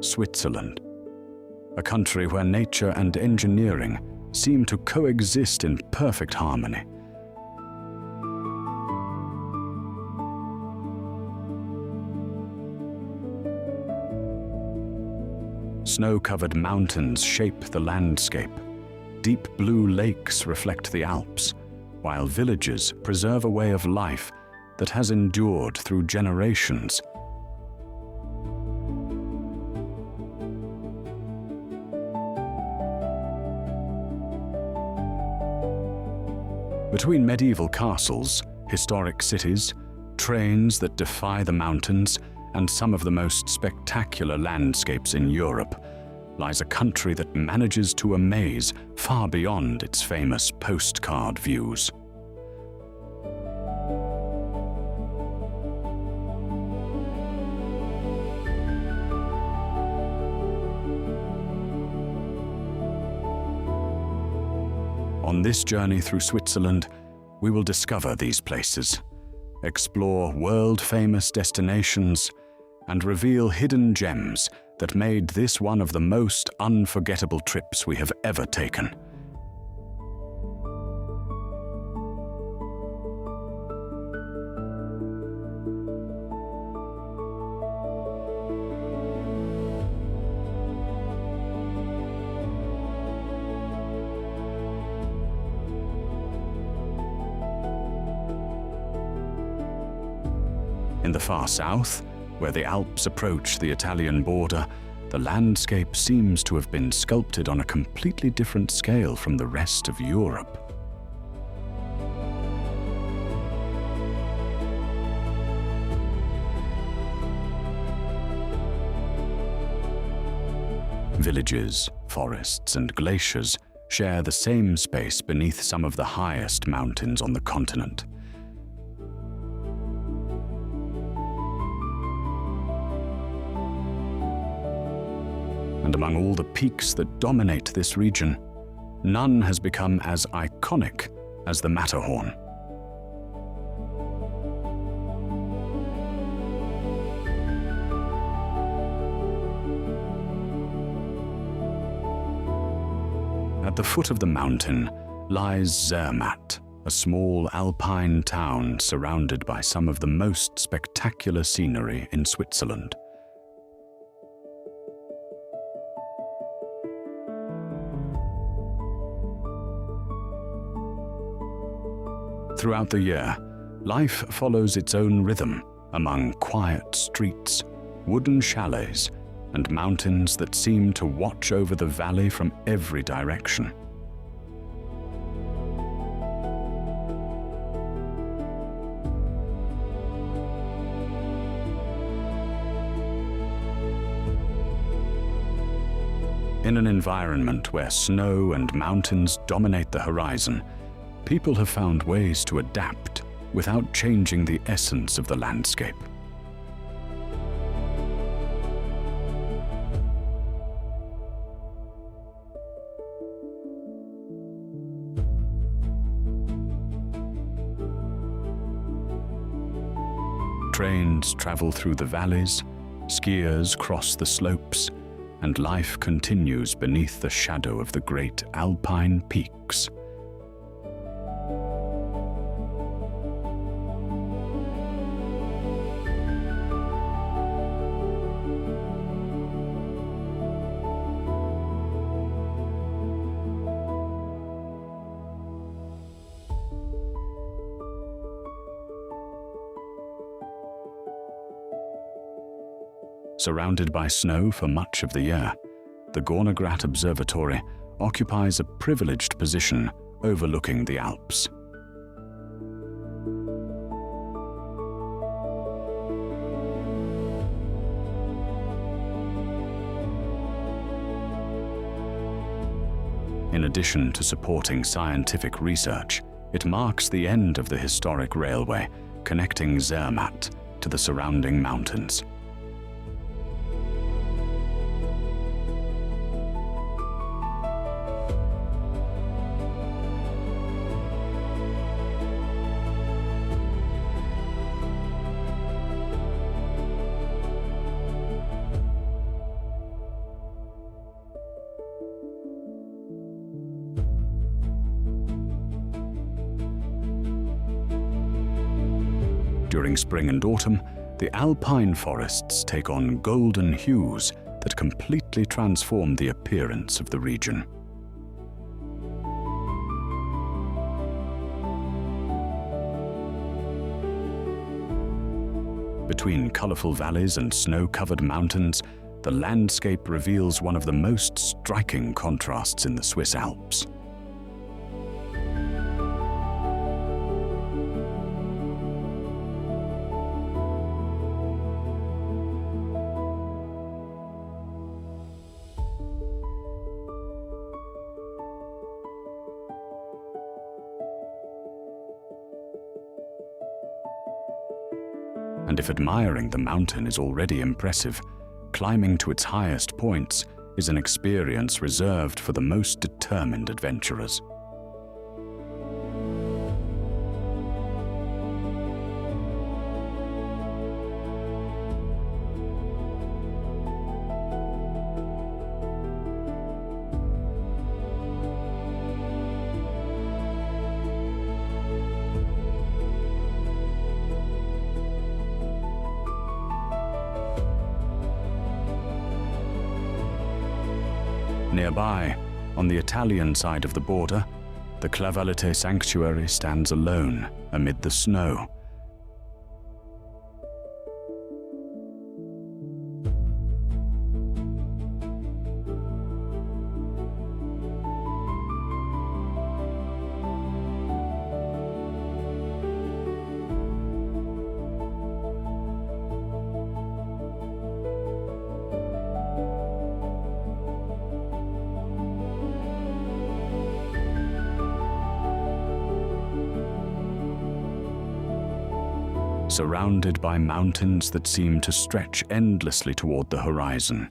Switzerland, a country where nature and engineering seem to coexist in perfect harmony. Snow-covered mountains shape the landscape. Deep blue lakes reflect the Alps, while villages preserve a way of life that has endured through generations. Between medieval castles, historic cities, trains that defy the mountains, and some of the most spectacular landscapes in Europe, lies a country that manages to amaze far beyond its famous postcard views. On this journey through Switzerland, we will discover these places, explore world-famous destinations, and reveal hidden gems that made this one of the most unforgettable trips we have ever taken. In the far south, where the Alps approach the Italian border, the landscape seems to have been sculpted on a completely different scale from the rest of Europe. Villages, forests, and glaciers share the same space beneath some of the highest mountains on the continent. And among all the peaks that dominate this region, none has become as iconic as the Matterhorn. At the foot of the mountain lies Zermatt, a small alpine town surrounded by some of the most spectacular scenery in Switzerland. Throughout the year, life follows its own rhythm among quiet streets, wooden chalets, and mountains that seem to watch over the valley from every direction. In an environment where snow and mountains dominate the horizon, people have found ways to adapt without changing the essence of the landscape. Trains travel through the valleys, skiers cross the slopes, and life continues beneath the shadow of the great alpine peaks. Surrounded by snow for much of the year, the Gornergrat Observatory occupies a privileged position overlooking the Alps. In addition to supporting scientific research, it marks the end of the historic railway connecting Zermatt to the surrounding mountains. During spring and autumn, the alpine forests take on golden hues that completely transform the appearance of the region. Between colorful valleys and snow-covered mountains, the landscape reveals one of the most striking contrasts in the Swiss Alps. And if admiring the mountain is already impressive, climbing to its highest points is an experience reserved for the most determined adventurers. Nearby, on the Italian side of the border, the Clavalete sanctuary stands alone amid the snow. Surrounded by mountains that seem to stretch endlessly toward the horizon.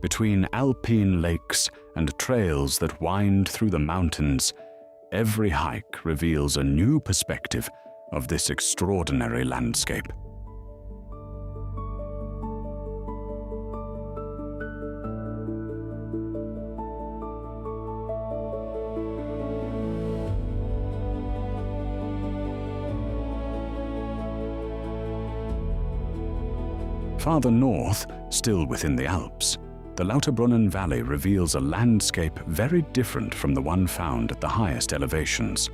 Between alpine lakes and trails that wind through the mountains, every hike reveals a new perspective of this extraordinary landscape. Farther north, still within the Alps, the Lauterbrunnen Valley reveals a landscape very different from the one found at the highest elevations.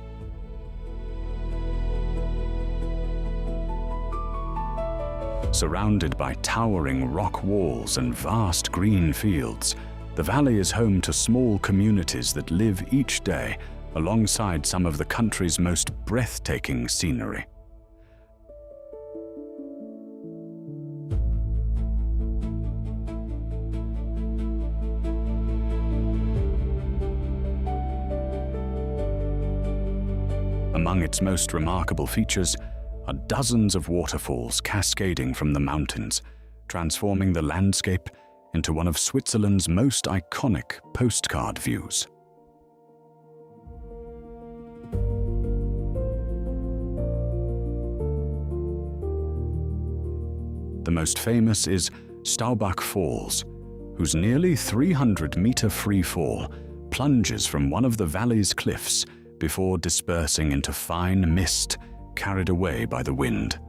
Surrounded by towering rock walls and vast green fields, the valley is home to small communities that live each day alongside some of the country's most breathtaking scenery. Among its most remarkable features are dozens of waterfalls cascading from the mountains, transforming the landscape into one of Switzerland's most iconic postcard views. The most famous is Staubach Falls, whose nearly 300-meter free fall plunges from one of the valley's cliffs before dispersing into fine mist carried away by the wind.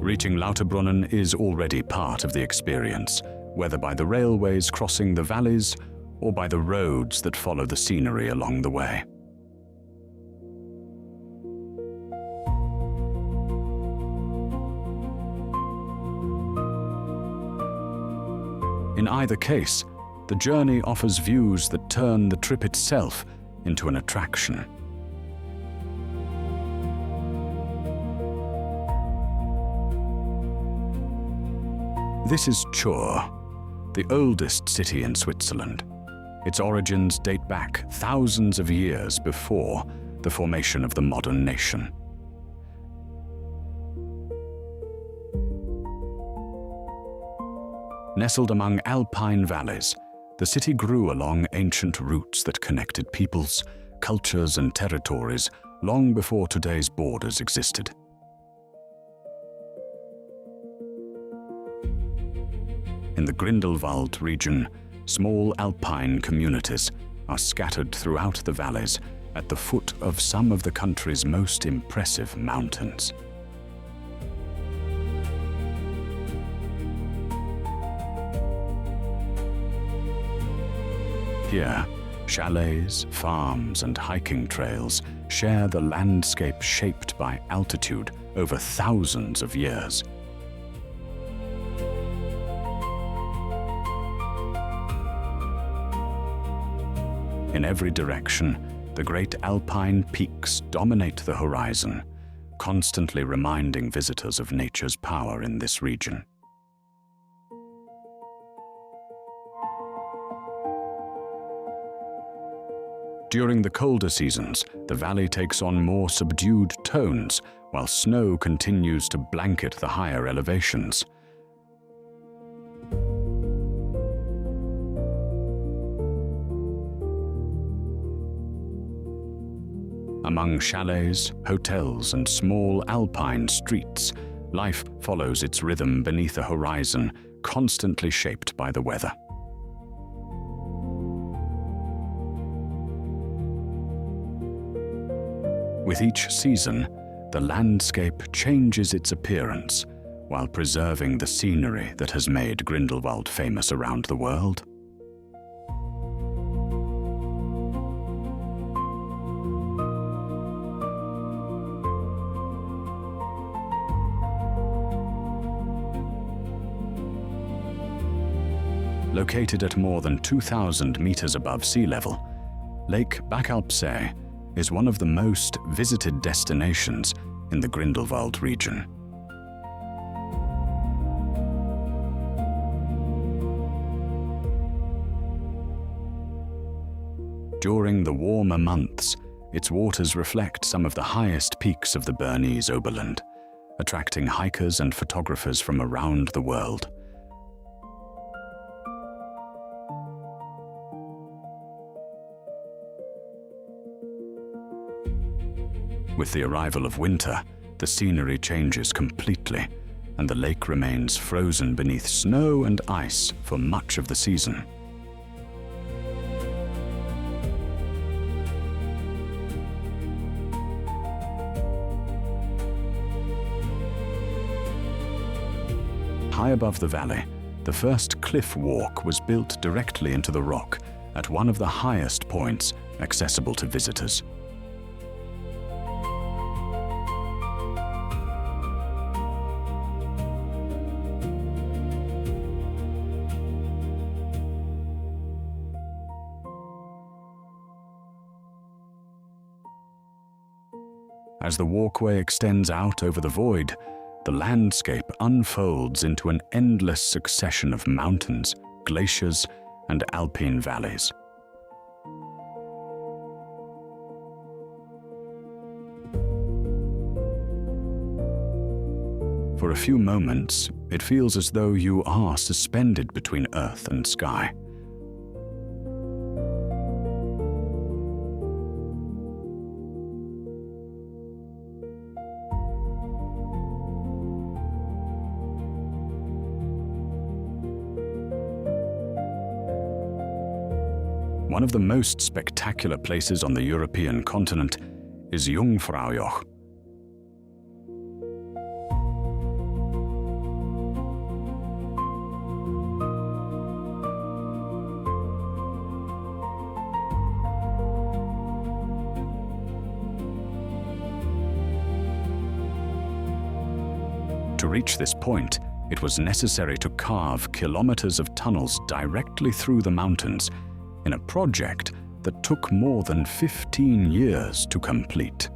Reaching Lauterbrunnen is already part of the experience, whether by the railways crossing the valleys or by the roads that follow the scenery along the way. In either case, the journey offers views that turn the trip itself into an attraction. This is Chur, the oldest city in Switzerland. Its origins date back thousands of years before the formation of the modern nation. Nestled among alpine valleys, the city grew along ancient routes that connected peoples, cultures, and territories long before today's borders existed. In the Grindelwald region, small alpine communities are scattered throughout the valleys at the foot of some of the country's most impressive mountains. Here, chalets, farms, and hiking trails share the landscape shaped by altitude over thousands of years. In every direction, the great alpine peaks dominate the horizon, constantly reminding visitors of nature's power in this region. During the colder seasons, the valley takes on more subdued tones, while snow continues to blanket the higher elevations. Among chalets, hotels, and small alpine streets, life follows its rhythm beneath a horizon constantly shaped by the weather. With each season, the landscape changes its appearance while preserving the scenery that has made Grindelwald famous around the world. Located at more than 2,000 meters above sea level, Lake Backalpsee is one of the most visited destinations in the Grindelwald region. During the warmer months, its waters reflect some of the highest peaks of the Bernese Oberland, attracting hikers and photographers from around the world. With the arrival of winter, the scenery changes completely, and the lake remains frozen beneath snow and ice for much of the season. High above the valley, the first cliff walk was built directly into the rock at one of the highest points accessible to visitors. As the walkway extends out over the void, the landscape unfolds into an endless succession of mountains, glaciers, and alpine valleys. For a few moments, it feels as though you are suspended between earth and sky. One of the most spectacular places on the European continent is Jungfraujoch. To reach this point, it was necessary to carve kilometers of tunnels directly through the mountains in a project that took more than 15 years to complete.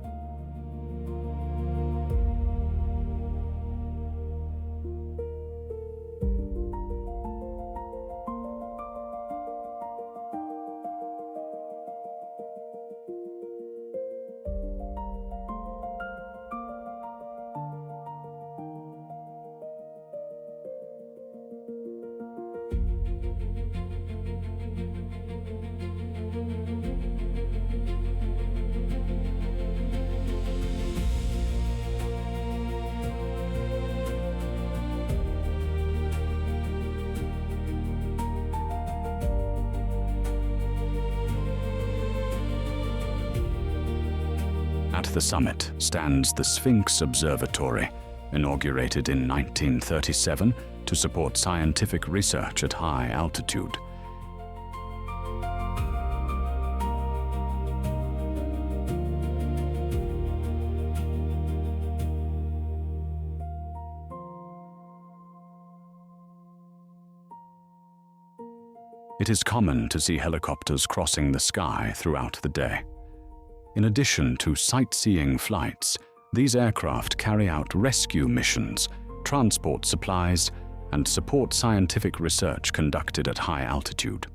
At the summit stands the Sphinx Observatory, inaugurated in 1937 to support scientific research at high altitude. It is common to see helicopters crossing the sky throughout the day. In addition to sightseeing flights, these aircraft carry out rescue missions, transport supplies, and support scientific research conducted at high altitude.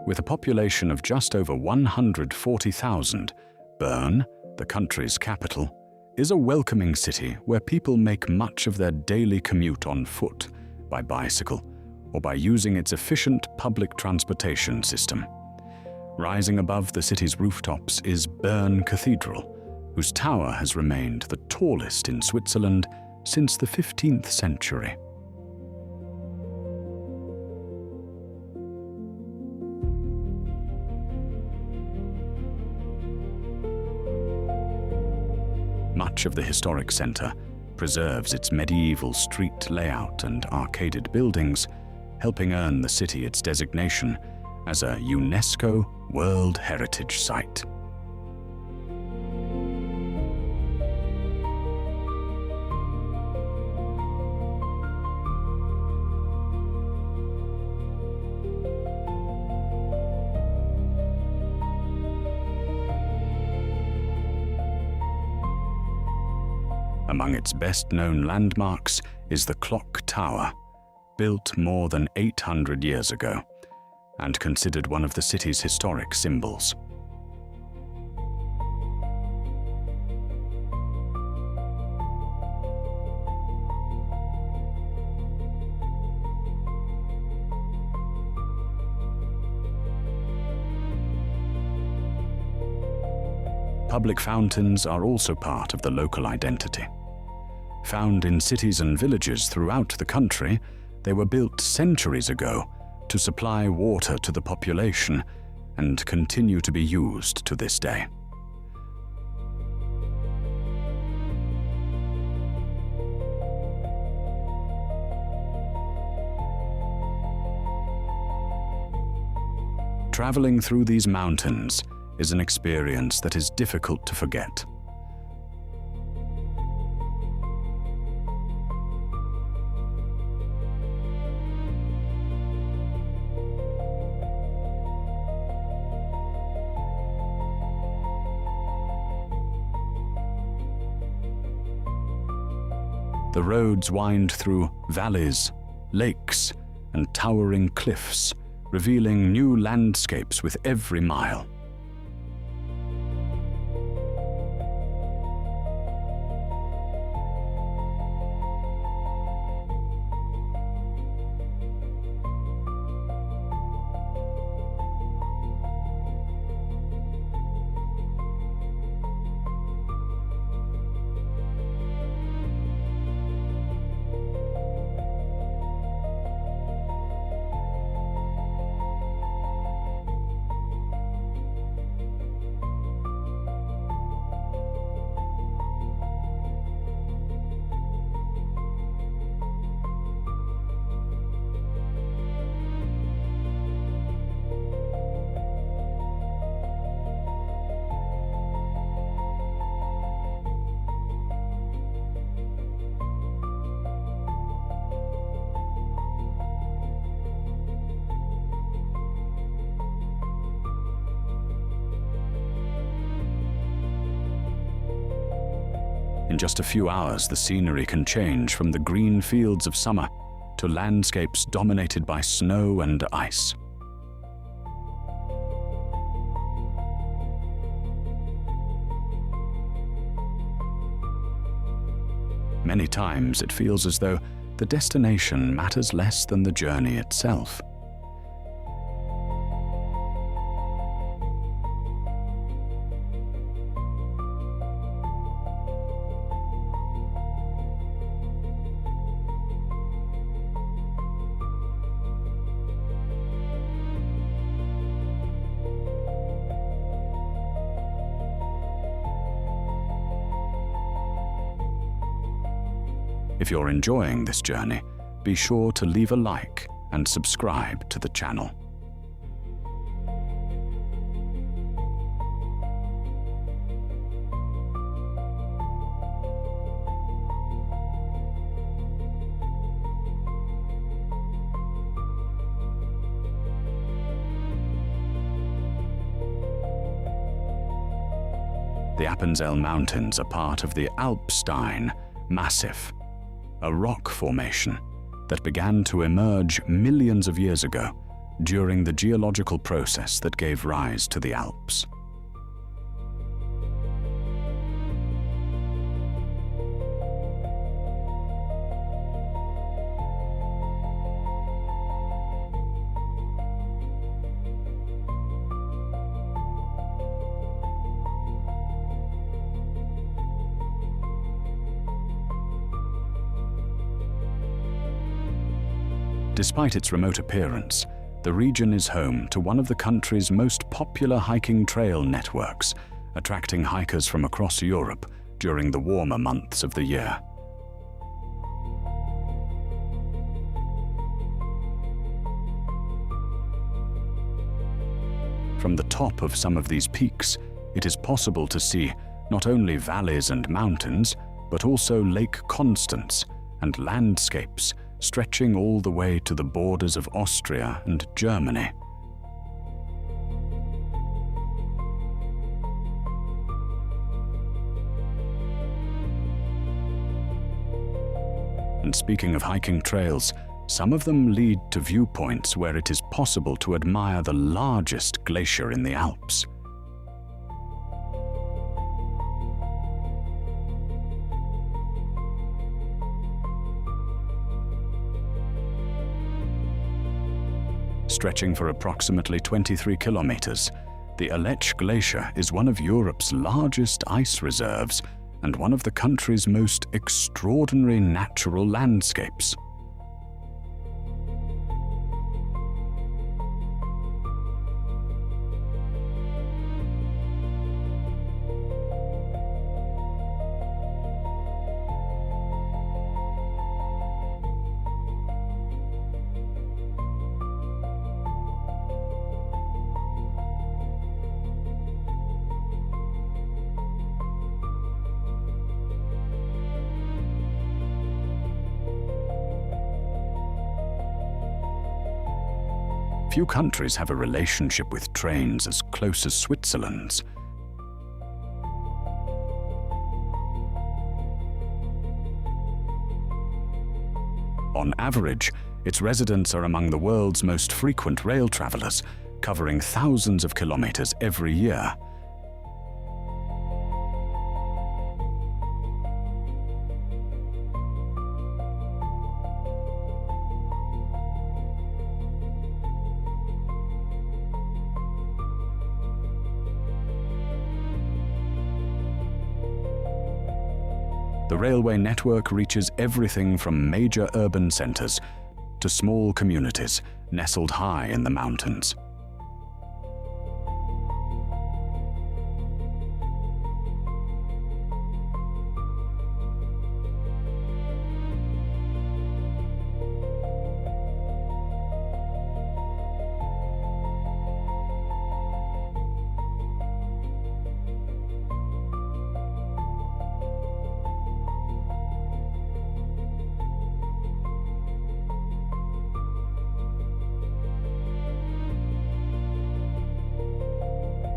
With a population of just over 140,000, Bern, the country's capital, is a welcoming city where people make much of their daily commute on foot, by bicycle, or by using its efficient public transportation system. Rising above the city's rooftops is Bern Cathedral, whose tower has remained the tallest in Switzerland since the 15th century. Much of the historic centre preserves its medieval street layout and arcaded buildings, helping earn the city its designation as a UNESCO World Heritage Site. Among its best-known landmarks is the Clock Tower, built more than 800 years ago, and considered one of the city's historic symbols. Public fountains are also part of the local identity. Found in cities and villages throughout the country, they were built centuries ago to supply water to the population and continue to be used to this day. Traveling through these mountains is an experience that is difficult to forget. The roads wind through valleys, lakes, and towering cliffs, revealing new landscapes with every mile. In just a few hours, the scenery can change from the green fields of summer to landscapes dominated by snow and ice. Many times it feels as though the destination matters less than the journey itself. If you're enjoying this journey, be sure to leave a like and subscribe to the channel. The Appenzell Mountains are part of the Alpstein Massif, a rock formation that began to emerge millions of years ago during the geological process that gave rise to the Alps. Despite its remote appearance, the region is home to one of the country's most popular hiking trail networks, attracting hikers from across Europe during the warmer months of the year. From the top of some of these peaks, it is possible to see not only valleys and mountains, but also Lake Constance and landscapes stretching all the way to the borders of Austria and Germany. And speaking of hiking trails, some of them lead to viewpoints where it is possible to admire the largest glacier in the Alps. Stretching for approximately 23 kilometers, the Aletsch Glacier is one of Europe's largest ice reserves and one of the country's most extraordinary natural landscapes. Few countries have a relationship with trains as close as Switzerland's. On average, its residents are among the world's most frequent rail travelers, covering thousands of kilometers every year. The railway network reaches everything from major urban centers to small communities nestled high in the mountains.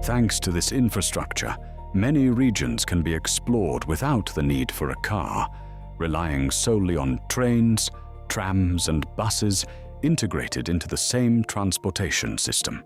Thanks to this infrastructure, many regions can be explored without the need for a car, relying solely on trains, trams, and buses integrated into the same transportation system.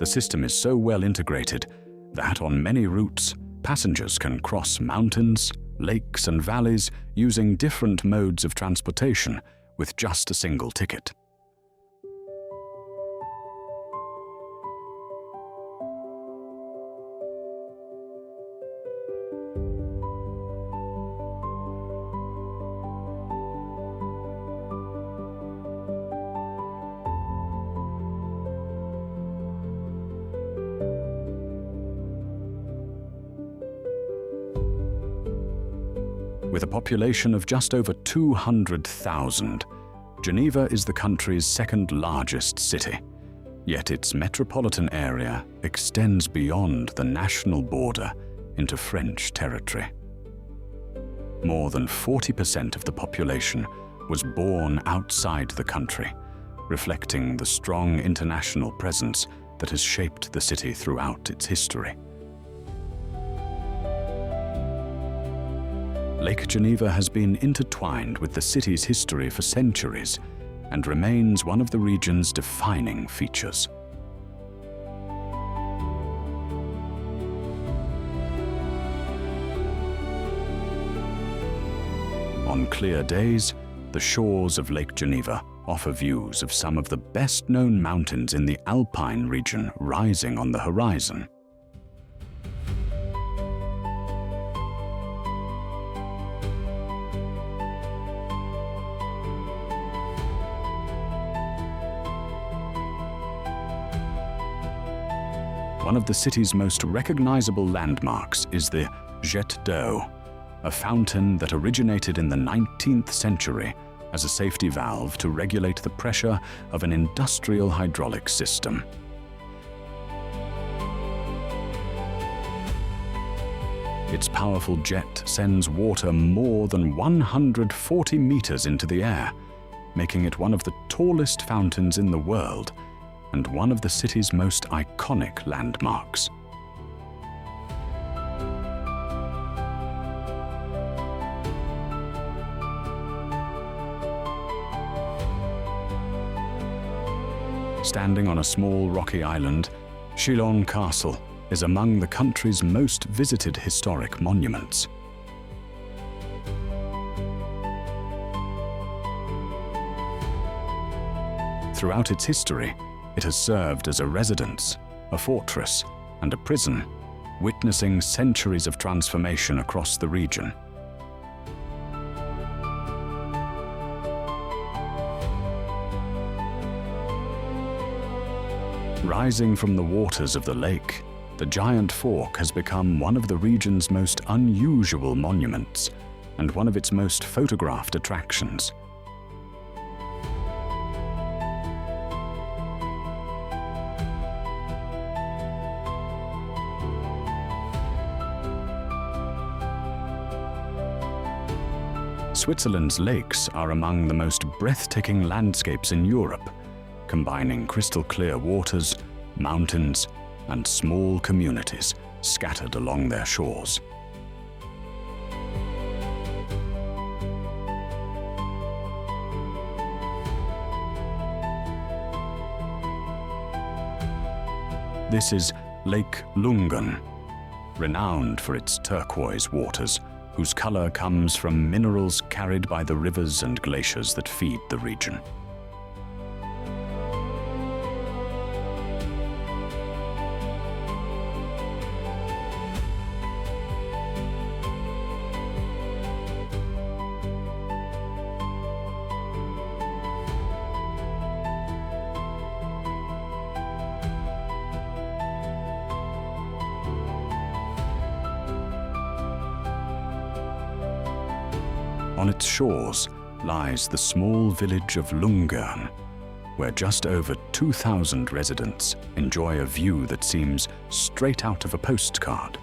The system is so well integrated that on many routes, passengers can cross mountains, lakes, and valleys using different modes of transportation with just a single ticket. With a population of just over 200,000, Geneva is the country's second largest city, yet its metropolitan area extends beyond the national border into French territory. More than 40% of the population was born outside the country, reflecting the strong international presence that has shaped the city throughout its history. Lake Geneva has been intertwined with the city's history for centuries and remains one of the region's defining features. On clear days, the shores of Lake Geneva offer views of some of the best-known mountains in the Alpine region rising on the horizon. One of the city's most recognizable landmarks is the Jet d'Eau, a fountain that originated in the 19th century as a safety valve to regulate the pressure of an industrial hydraulic system. Its powerful jet sends water more than 140 meters into the air, making it one of the tallest fountains in the world and one of the city's most iconic landmarks. Standing on a small rocky island, Chillon Castle is among the country's most visited historic monuments. Throughout its history, it has served as a residence, a fortress, and a prison, witnessing centuries of transformation across the region. Rising from the waters of the lake, the giant fork has become one of the region's most unusual monuments and one of its most photographed attractions. Switzerland's lakes are among the most breathtaking landscapes in Europe, combining crystal-clear waters, mountains, and small communities scattered along their shores. This is Lake Lungen, renowned for its turquoise waters, whose color comes from minerals carried by the rivers and glaciers that feed the region. On its shores lies the small village of Lungern, where just over 2,000 residents enjoy a view that seems straight out of a postcard.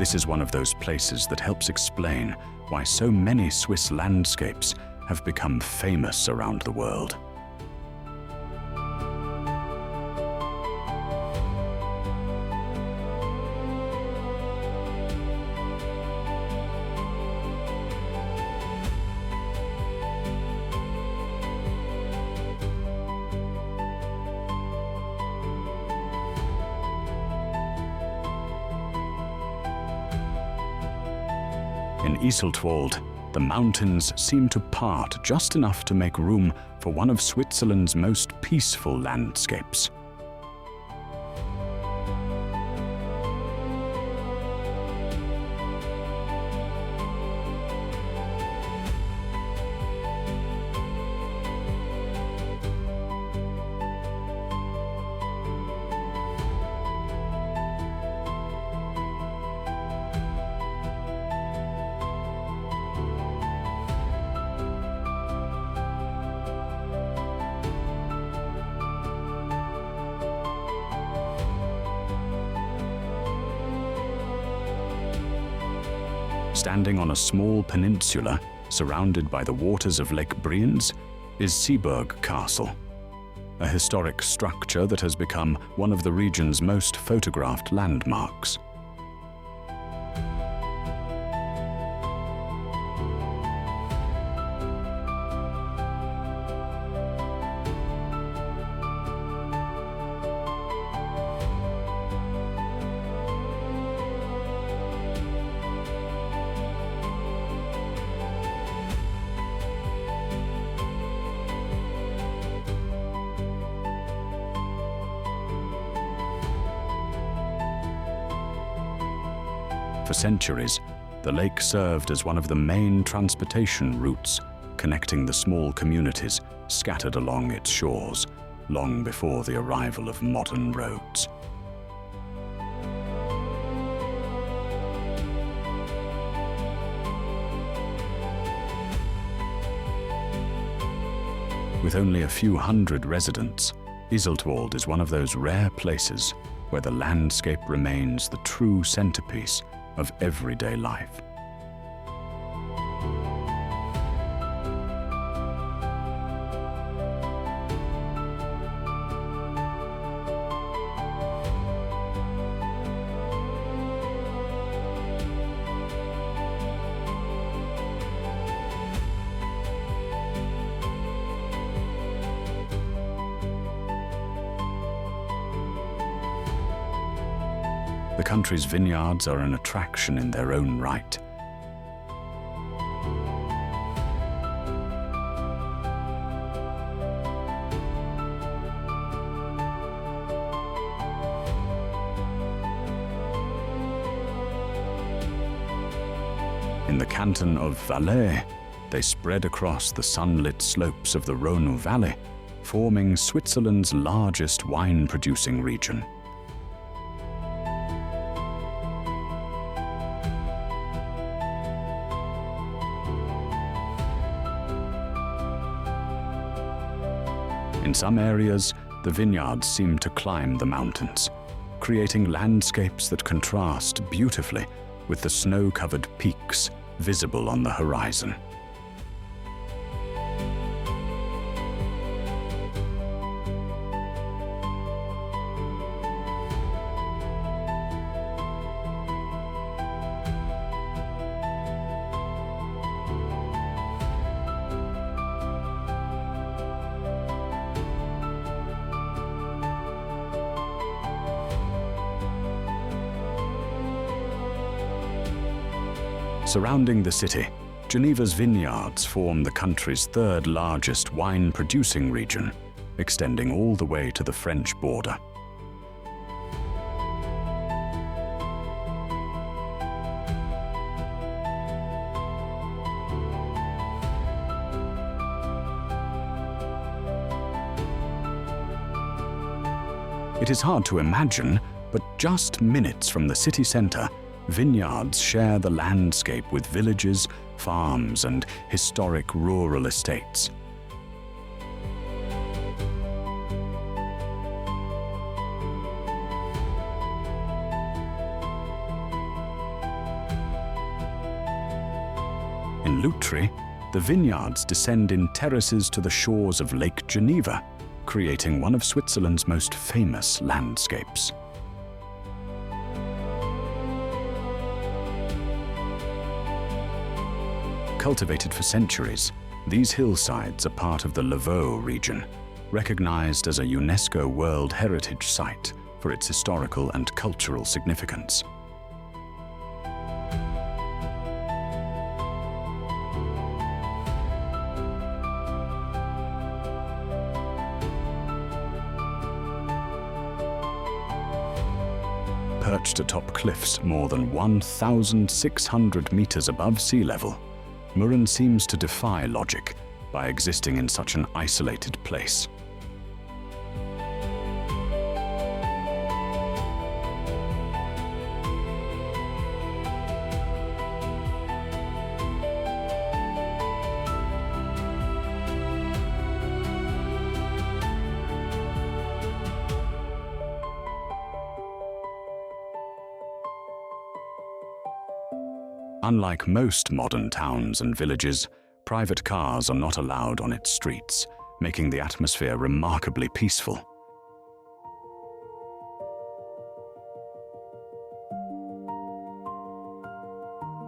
This is one of those places that helps explain why so many Swiss landscapes have become famous around the world. In Iseltwald, the mountains seem to part just enough to make room for one of Switzerland's most peaceful landscapes. Standing on a small peninsula surrounded by the waters of Lake Brienz is Seeburg Castle, a historic structure that has become one of the region's most photographed landmarks. For centuries, the lake served as one of the main transportation routes connecting the small communities scattered along its shores, long before the arrival of modern roads. With only a few hundred residents, Iseltwald is one of those rare places where the landscape remains the true centerpiece of everyday life. The country's vineyards are an attraction in their own right. In the canton of Valais, they spread across the sunlit slopes of the Rhône Valley, forming Switzerland's largest wine-producing region. In some areas, the vineyards seem to climb the mountains, creating landscapes that contrast beautifully with the snow-covered peaks visible on the horizon. Surrounding the city, Geneva's vineyards form the country's third largest wine-producing region, extending all the way to the French border. It is hard to imagine, but just minutes from the city center, vineyards share the landscape with villages, farms, and historic rural estates. In Lutry, the vineyards descend in terraces to the shores of Lake Geneva, creating one of Switzerland's most famous landscapes. Cultivated for centuries, these hillsides are part of the Lavaux region, recognized as a UNESCO World Heritage Site for its historical and cultural significance. Perched atop cliffs more than 1,600 meters above sea level, Mürren seems to defy logic by existing in such an isolated place. Unlike most modern towns and villages, private cars are not allowed on its streets, making the atmosphere remarkably peaceful.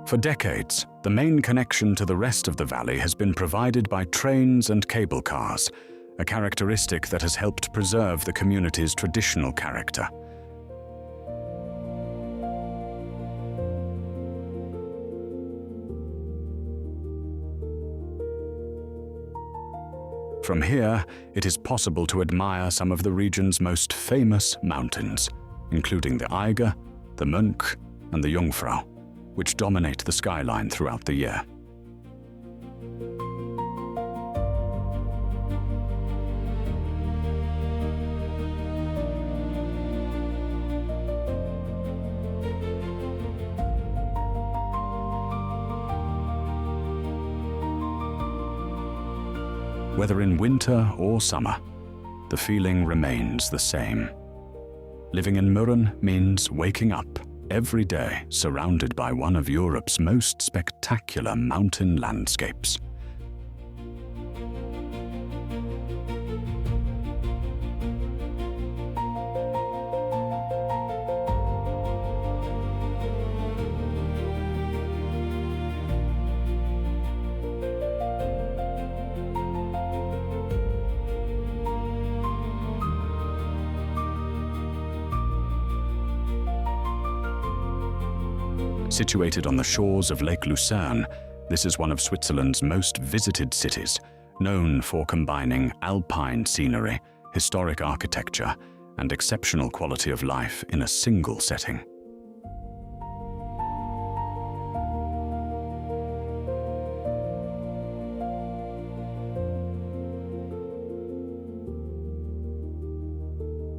For decades, the main connection to the rest of the valley has been provided by trains and cable cars, a characteristic that has helped preserve the community's traditional character. From here, it is possible to admire some of the region's most famous mountains, including the Eiger, the Mönch, and the Jungfrau, which dominate the skyline throughout the year. Whether in winter or summer, the feeling remains the same. Living in Mürren means waking up every day surrounded by one of Europe's most spectacular mountain landscapes. Situated on the shores of Lake Lucerne, this is one of Switzerland's most visited cities, known for combining alpine scenery, historic architecture, and exceptional quality of life in a single setting.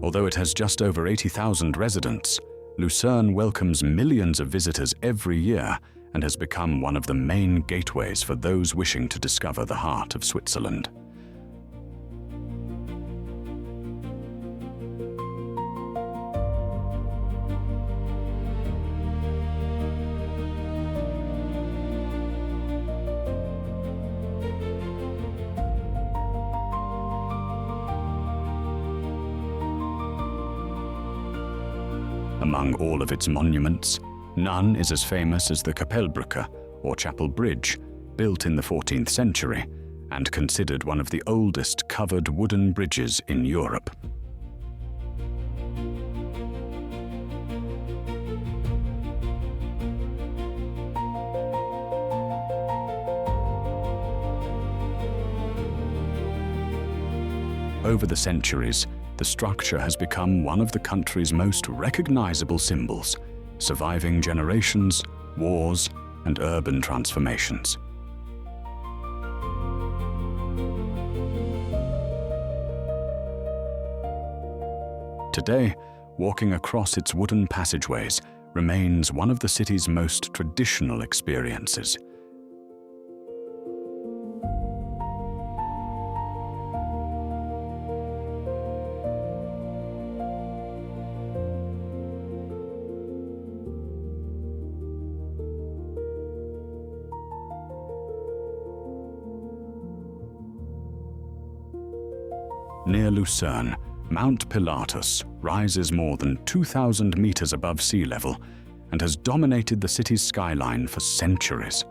Although it has just over 80,000 residents, Lucerne welcomes millions of visitors every year and has become one of the main gateways for those wishing to discover the heart of Switzerland. Among all of its monuments, none is as famous as the Kapellbrücke, or Chapel Bridge, built in the 14th century and considered one of the oldest covered wooden bridges in Europe. Over the centuries, the structure has become one of the country's most recognizable symbols, surviving generations, wars, and urban transformations. Today, walking across its wooden passageways remains one of the city's most traditional experiences. Near Lucerne, Mount Pilatus rises more than 2,000 meters above sea level and has dominated the city's skyline for centuries.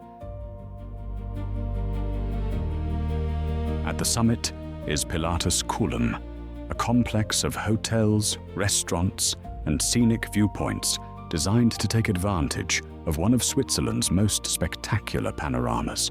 At the summit is Pilatus Kulm, a complex of hotels, restaurants, and scenic viewpoints designed to take advantage of one of Switzerland's most spectacular panoramas.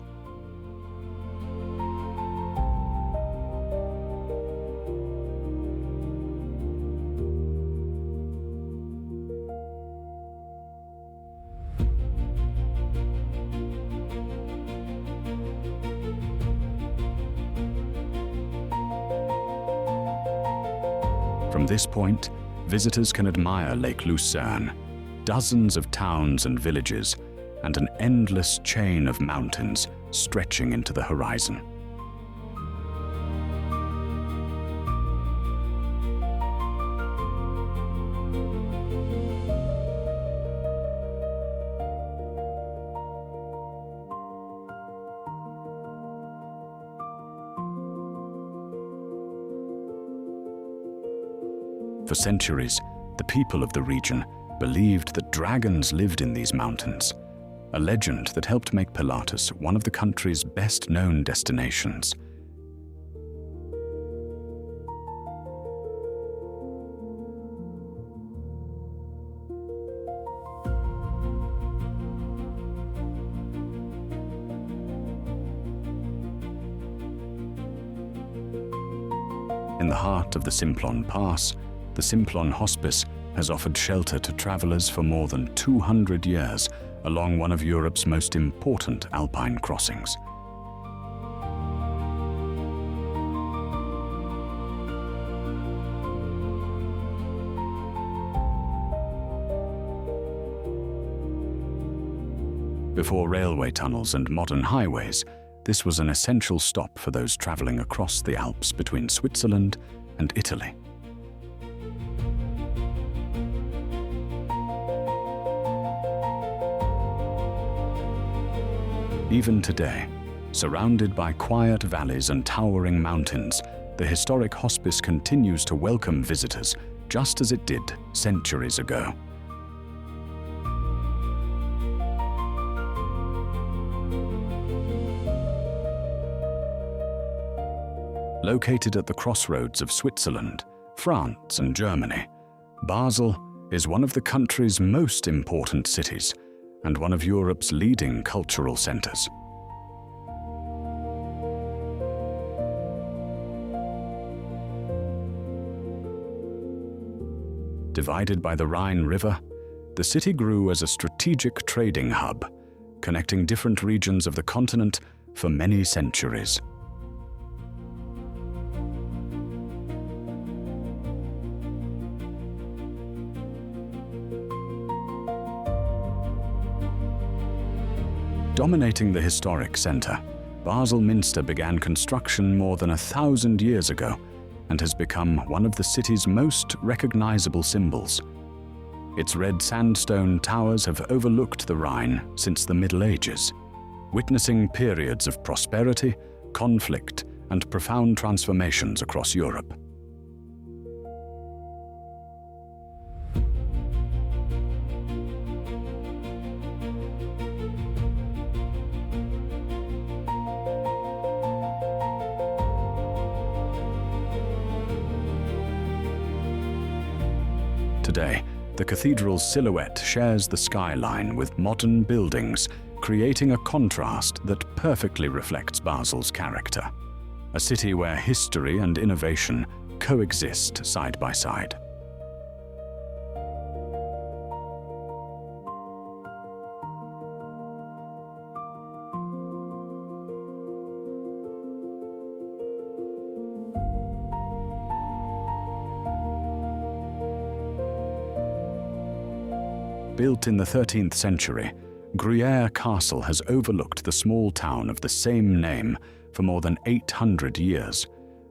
From this point, visitors can admire Lake Lucerne, dozens of towns and villages, and an endless chain of mountains stretching into the horizon. For centuries, the people of the region believed that dragons lived in these mountains, a legend that helped make Pilatus one of the country's best-known destinations. In the heart of the Simplon Pass, the Simplon Hospice has offered shelter to travelers for more than 200 years along one of Europe's most important alpine crossings. Before railway tunnels and modern highways, this was an essential stop for those traveling across the Alps between Switzerland and Italy. Even today, surrounded by quiet valleys and towering mountains, the historic hospice continues to welcome visitors just as it did centuries ago. Located at the crossroads of Switzerland, France, and Germany, Basel is one of the country's most important cities and one of Europe's leading cultural centers. Divided by the Rhine River, the city grew as a strategic trading hub, connecting different regions of the continent for many centuries. Dominating the historic center, Basel Minster began construction more than 1,000 years ago and has become one of the city's most recognizable symbols. Its red sandstone towers have overlooked the Rhine since the Middle Ages, witnessing periods of prosperity, conflict, and profound transformations across Europe. Today, the cathedral's silhouette shares the skyline with modern buildings, creating a contrast that perfectly reflects Basel's character. A city where history and innovation coexist side by side. Built in the 13th century, Gruyère Castle has overlooked the small town of the same name for more than 800 years,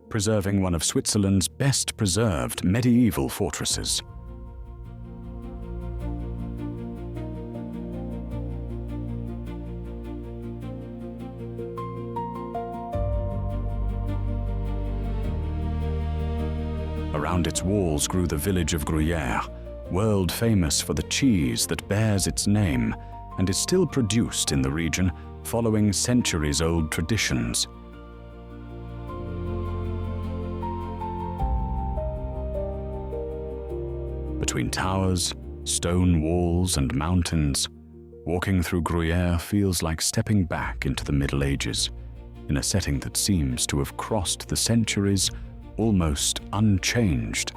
preserving one of Switzerland's best preserved medieval fortresses. Around its walls grew the village of Gruyère, world famous for the cheese that bears its name and is still produced in the region following centuries-old traditions. Between towers, stone walls, and mountains, walking through Gruyère feels like stepping back into the Middle Ages, in a setting that seems to have crossed the centuries almost unchanged.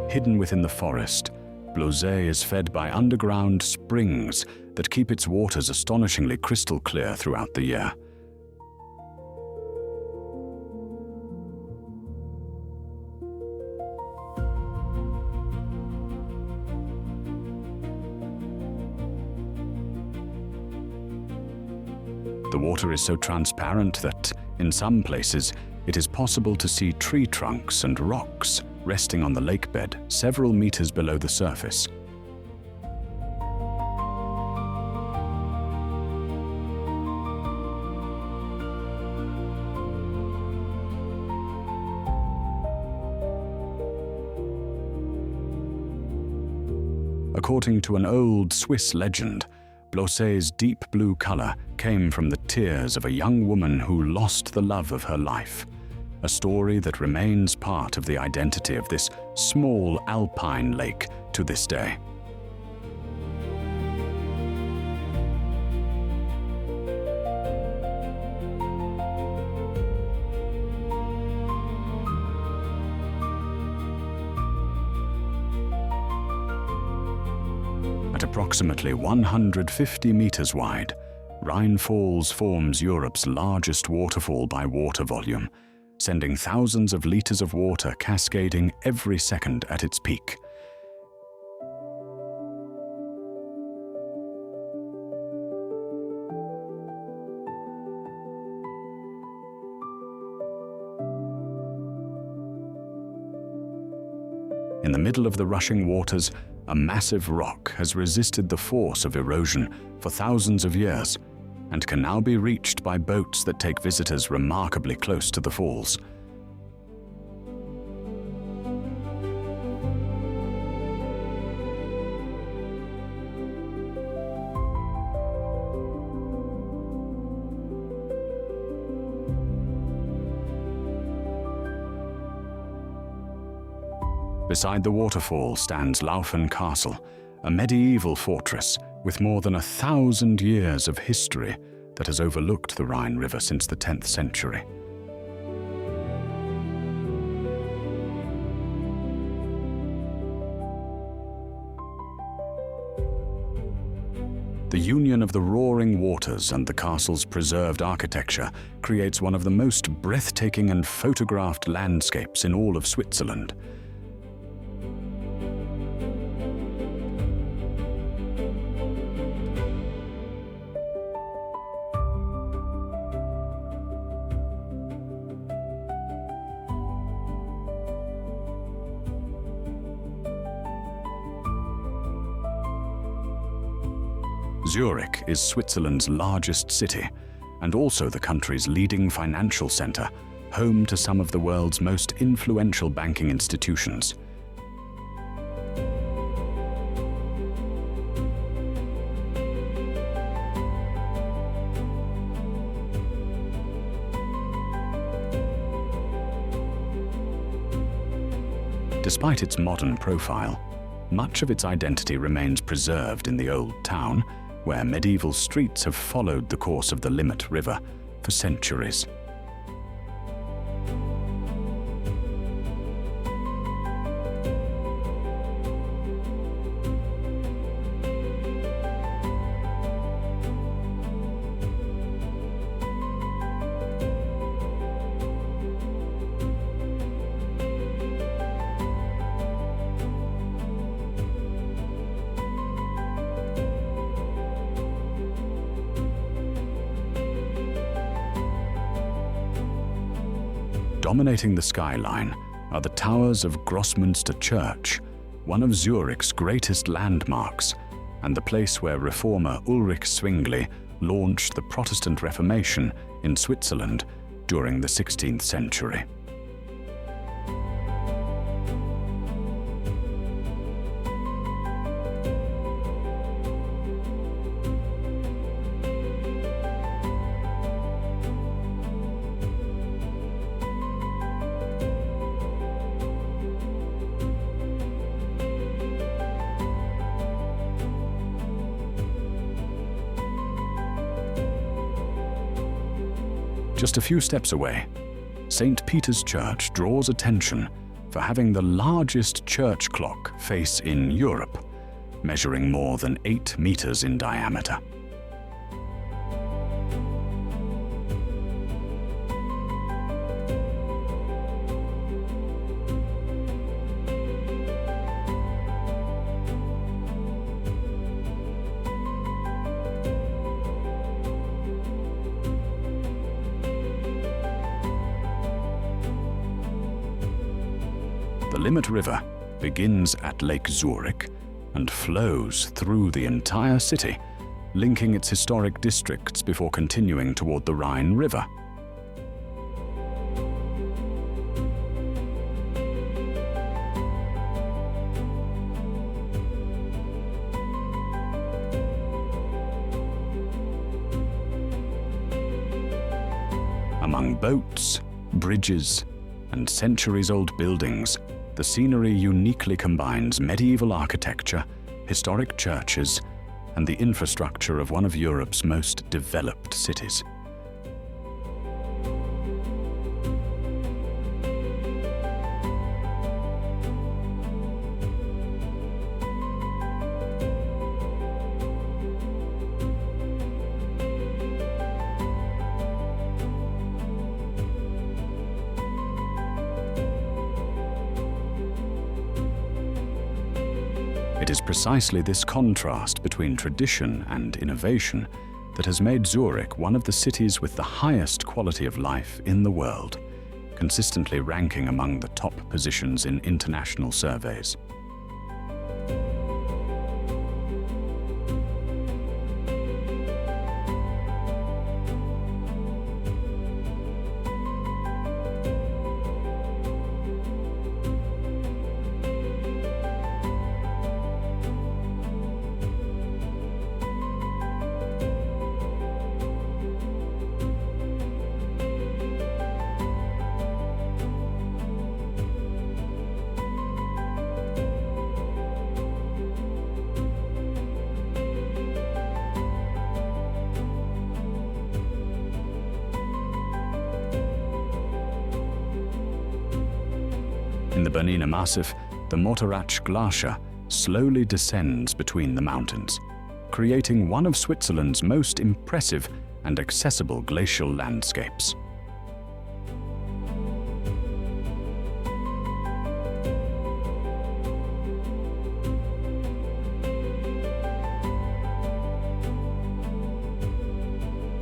Hidden within the forest, Blauzet is fed by underground springs that keep its waters astonishingly crystal clear throughout the year, The water is so transparent that, in some places, it is possible to see tree trunks and rocks resting on the lakebed several meters below the surface. According to an old Swiss legend, Blosset's deep blue color came from the tears of a young woman who lost the love of her life, a story that remains part of the identity of this small alpine lake to this day. At approximately 150 meters wide, Rhine Falls forms Europe's largest waterfall by water volume, sending thousands of liters of water cascading every second at its peak. In the middle of the rushing waters, a massive rock has resisted the force of erosion for thousands of years and can now be reached by boats that take visitors remarkably close to the falls. Beside the waterfall stands Laufen Castle, a medieval fortress with more than 1,000 years of history that has overlooked the Rhine River since the 10th century. The union of the roaring waters and the castle's preserved architecture creates one of the most breathtaking and photographed landscapes in all of Switzerland. Zurich is Switzerland's largest city and also the country's leading financial center, home to some of the world's most influential banking institutions. Despite its modern profile, much of its identity remains preserved in the old town, where medieval streets have followed the course of the Limmat River for centuries. Dominating the skyline are the towers of Grossmünster Church, one of Zurich's greatest landmarks, and the place where reformer Ulrich Zwingli launched the Protestant Reformation in Switzerland during the 16th century. Just a few steps away, St. Peter's Church draws attention for having the largest church clock face in Europe, measuring more than 8 meters in diameter. The Limmat River begins at Lake Zurich and flows through the entire city, linking its historic districts before continuing toward the Rhine River. Among boats, bridges, and centuries-old buildings, the scenery uniquely combines medieval architecture, historic churches, and the infrastructure of one of Europe's most developed cities. It is precisely this contrast between tradition and innovation that has made Zurich one of the cities with the highest quality of life in the world, consistently ranking among the top positions in international surveys. In the Bernina Massif, the Aletsch Glacier slowly descends between the mountains, creating one of Switzerland's most impressive and accessible glacial landscapes.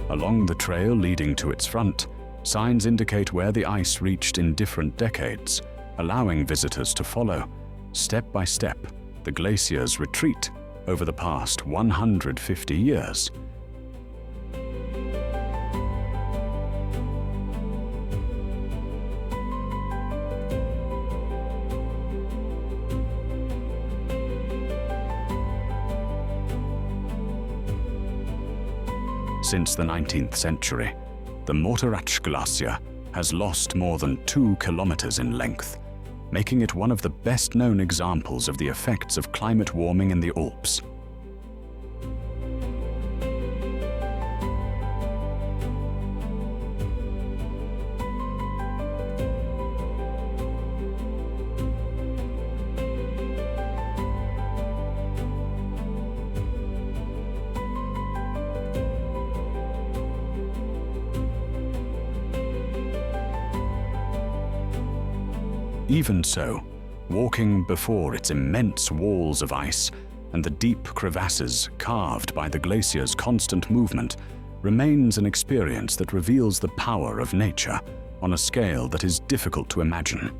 Along the trail leading to its front, signs indicate where the ice reached in different decades, allowing visitors to follow, step by step, the glacier's retreat over the past 150 years. Since the 19th century, the Aletsch Glacier has lost more than 2 kilometers in length, making it one of the best-known examples of the effects of climate warming in the Alps. Even so, walking before its immense walls of ice and the deep crevasses carved by the glacier's constant movement remains an experience that reveals the power of nature on a scale that is difficult to imagine.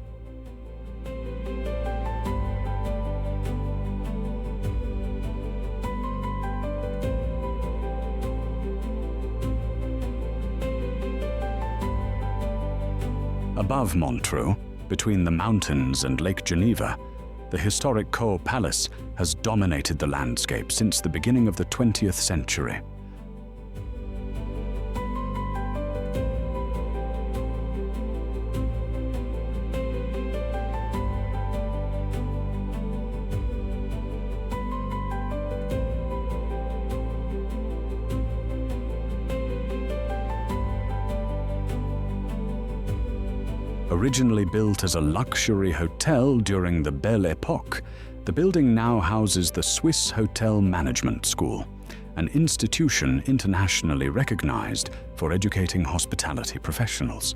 Above Montreux, between the mountains and Lake Geneva, the historic Chur Palace has dominated the landscape since the beginning of the 20th century. Originally built as a luxury hotel during the Belle Époque, the building now houses the Swiss Hotel Management School, an institution internationally recognized for educating hospitality professionals.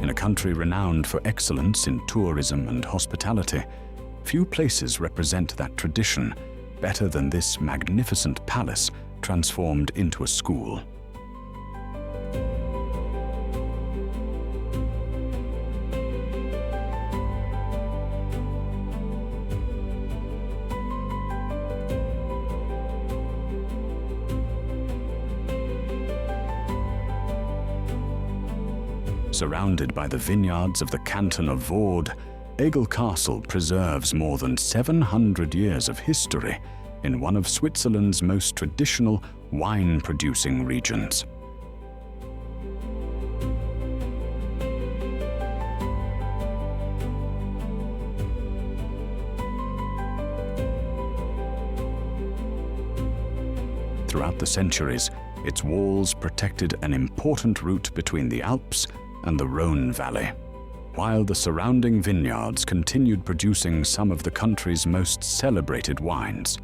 In a country renowned for excellence in tourism and hospitality, few places represent that tradition better than this magnificent palace transformed into a school. Surrounded by the vineyards of the canton of Vaud, Aigle Castle preserves more than 700 years of history in one of Switzerland's most traditional wine-producing regions. Throughout the centuries, its walls protected an important route between the Alps and the Rhone Valley, while the surrounding vineyards continued producing some of the country's most celebrated wines.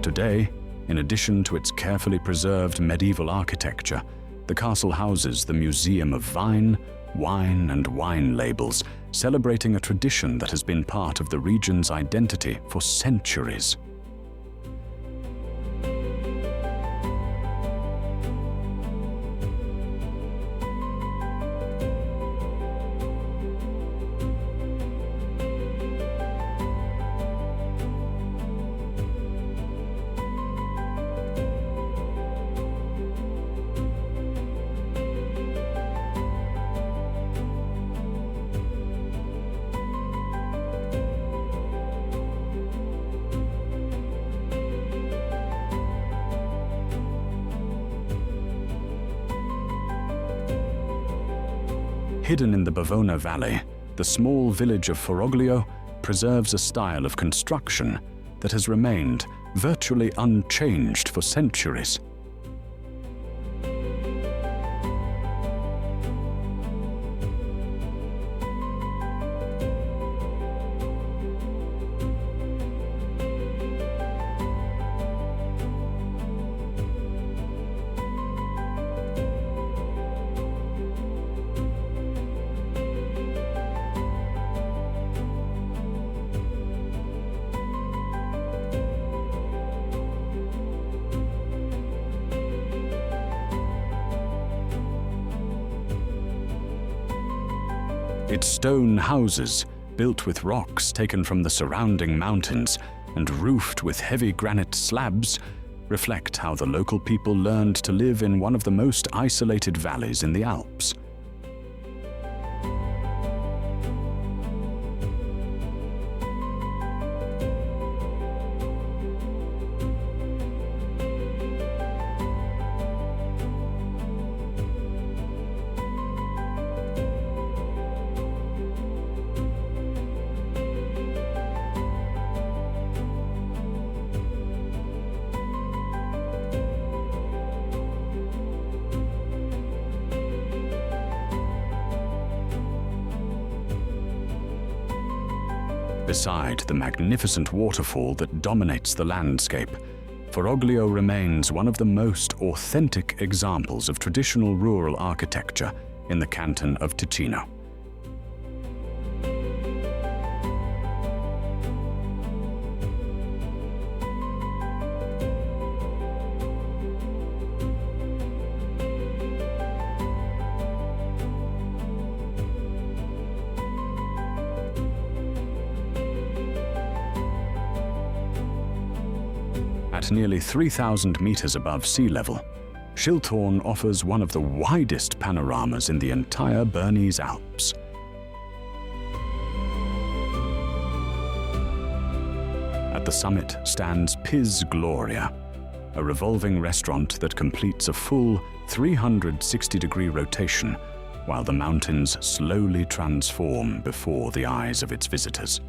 Today, in addition to its carefully preserved medieval architecture, the castle houses the Museum of Vine, Wine and Wine Labels, celebrating a tradition that has been part of the region's identity for centuries. Hidden in the Bavona Valley, the small village of Foroglio preserves a style of construction that has remained virtually unchanged for centuries. Its stone houses, built with rocks taken from the surrounding mountains and roofed with heavy granite slabs, reflect how the local people learned to live in one of the most isolated valleys in the Alps. Beside the magnificent waterfall that dominates the landscape, Foroglio remains one of the most authentic examples of traditional rural architecture in the canton of Ticino. At nearly 3,000 meters above sea level, Schilthorn offers one of the widest panoramas in the entire Bernese Alps. At the summit stands Piz Gloria, a revolving restaurant that completes a full 360-degree rotation while the mountains slowly transform before the eyes of its visitors.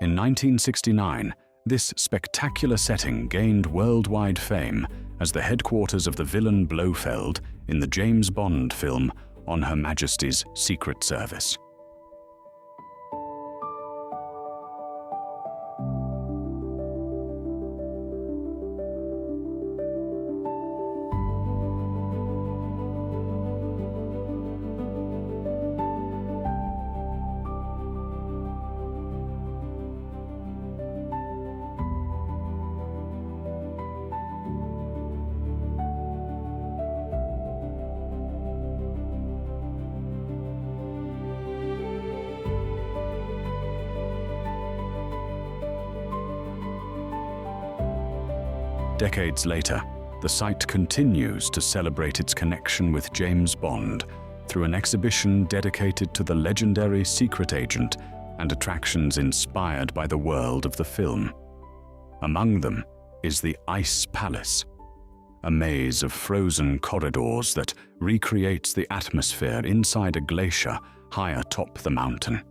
In 1969, This spectacular setting gained worldwide fame as the headquarters of the villain Blofeld in the James Bond film On Her Majesty's Secret Service. Decades later, the site continues to celebrate its connection with James Bond through an exhibition dedicated to the legendary secret agent and attractions inspired by the world of the film. Among them is the Ice Palace, a maze of frozen corridors that recreates the atmosphere inside a glacier high atop the mountain.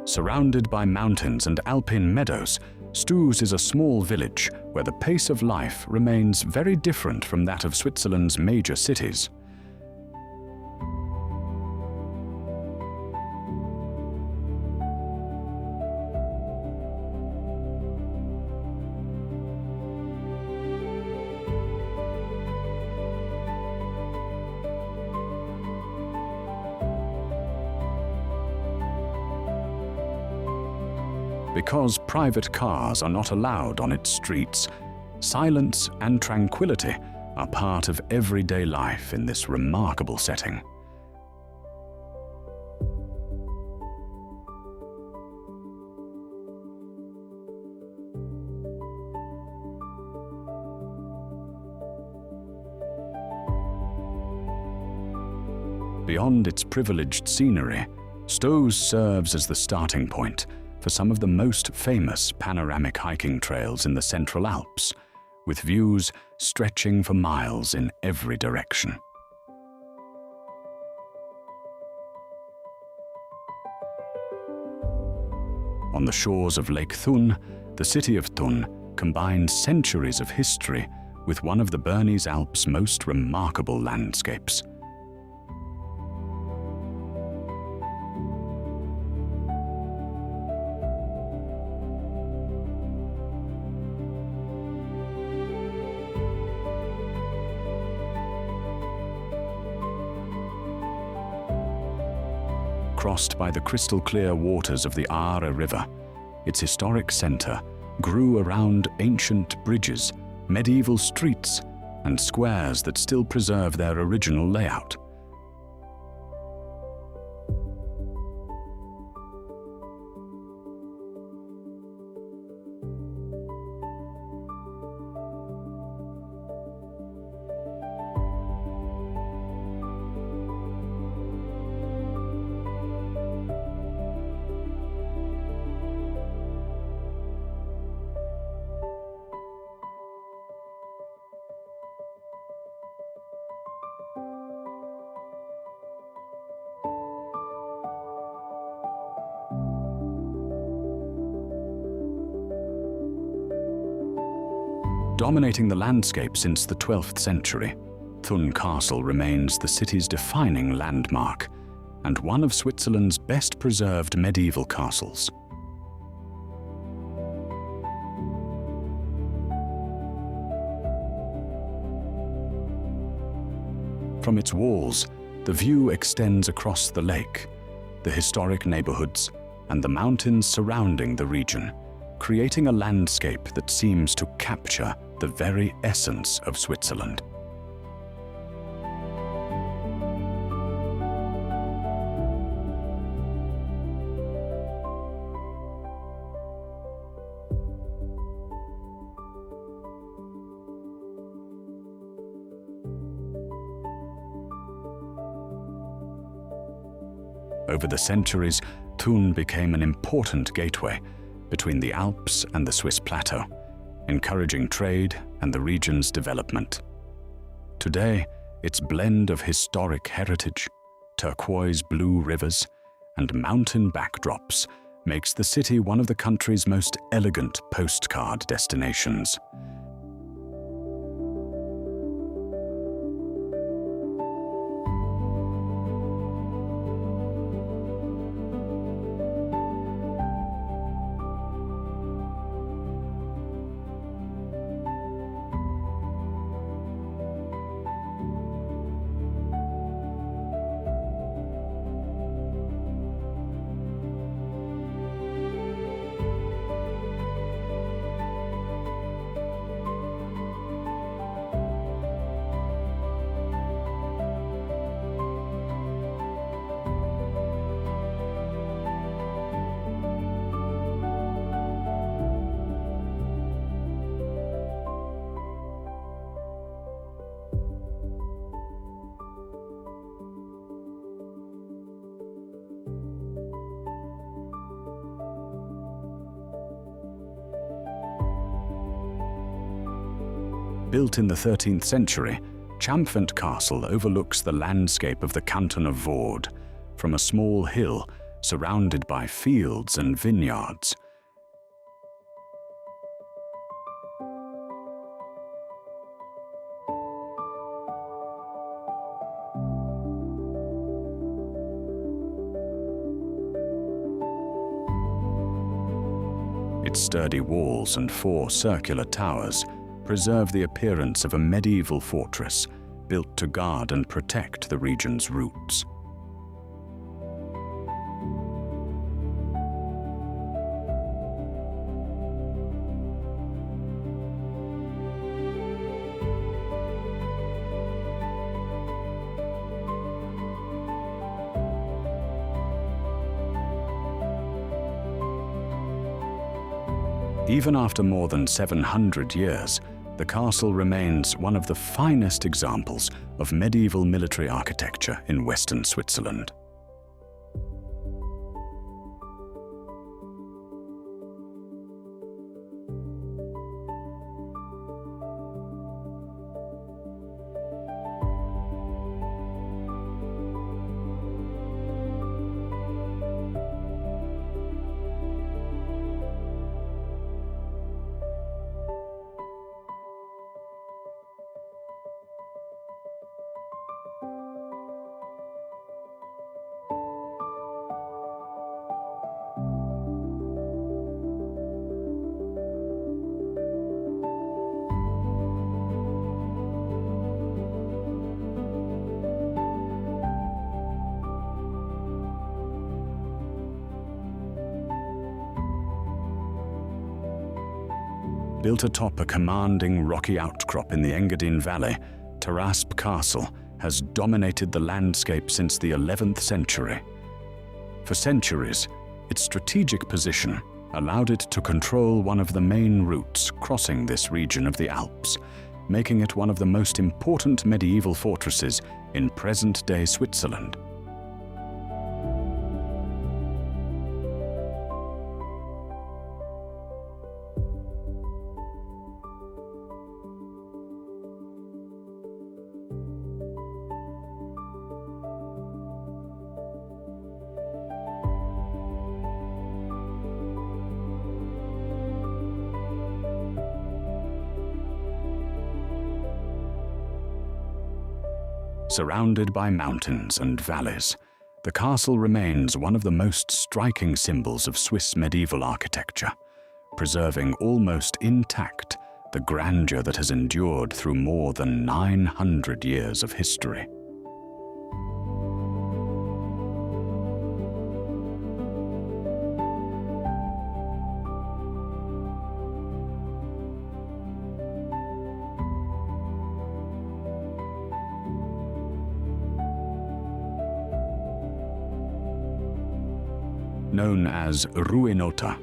Surrounded by mountains and alpine meadows, Stoos is a small village where the pace of life remains very different from that of Switzerland's major cities. Because private cars are not allowed on its streets, silence and tranquility are part of everyday life in this remarkable setting. Beyond its privileged scenery, Stoos serves as the starting point for some of the most famous panoramic hiking trails in the Central Alps, with views stretching for miles in every direction. On the shores of Lake Thun, the city of Thun combines centuries of history with one of the Bernese Alps' most remarkable landscapes. Crossed by the crystal-clear waters of the Aare River, its historic center grew around ancient bridges, medieval streets, and squares that still preserve their original layout. Dominating the landscape since the 12th century, Thun Castle remains the city's defining landmark and one of Switzerland's best preserved medieval castles. From its walls, the view extends across the lake, the historic neighborhoods, and the mountains surrounding the region, creating a landscape that seems to capture the very essence of Switzerland. Over the centuries, Thun became an important gateway between the Alps and the Swiss plateau, encouraging trade and the region's development. Today, its blend of historic heritage, turquoise blue rivers, and mountain backdrops makes the city one of the country's most elegant postcard destinations. Built in the 13th century, Chamfent Castle overlooks the landscape of the canton of Vaud from a small hill surrounded by fields and vineyards. Its sturdy walls and 4 circular towers preserve the appearance of a medieval fortress built to guard and protect the region's roots. Even after more than 700 years, the castle remains one of the finest examples of medieval military architecture in western Switzerland. Built atop a commanding rocky outcrop in the Engadine Valley, Taraspes Castle has dominated the landscape since the 11th century. For centuries, its strategic position allowed it to control one of the main routes crossing this region of the Alps, making it one of the most important medieval fortresses in present-day Switzerland. Surrounded by mountains and valleys, the castle remains one of the most striking symbols of Swiss medieval architecture, preserving almost intact the grandeur that has endured through more than 900 years of history. Known as Ruinota,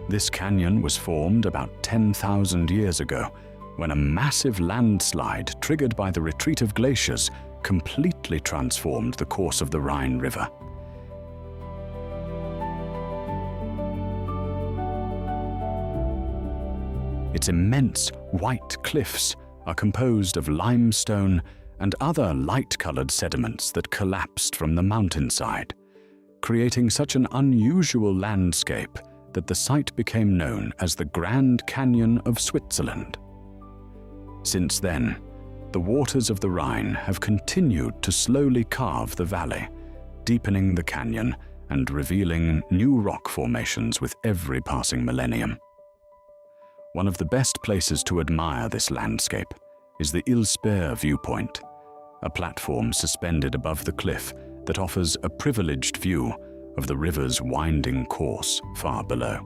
this canyon was formed about 10,000 years ago when a massive landslide triggered by the retreat of glaciers completely transformed the course of the Rhine River. Its immense white cliffs are composed of limestone and other light-colored sediments that collapsed from the mountainside, creating such an unusual landscape that the site became known as the Grand Canyon of Switzerland. Since then, the waters of the Rhine have continued to slowly carve the valley, deepening the canyon and revealing new rock formations with every passing millennium. One of the best places to admire this landscape is the Ilspeer viewpoint, a platform suspended above the cliff that offers a privileged view of the river's winding course far below.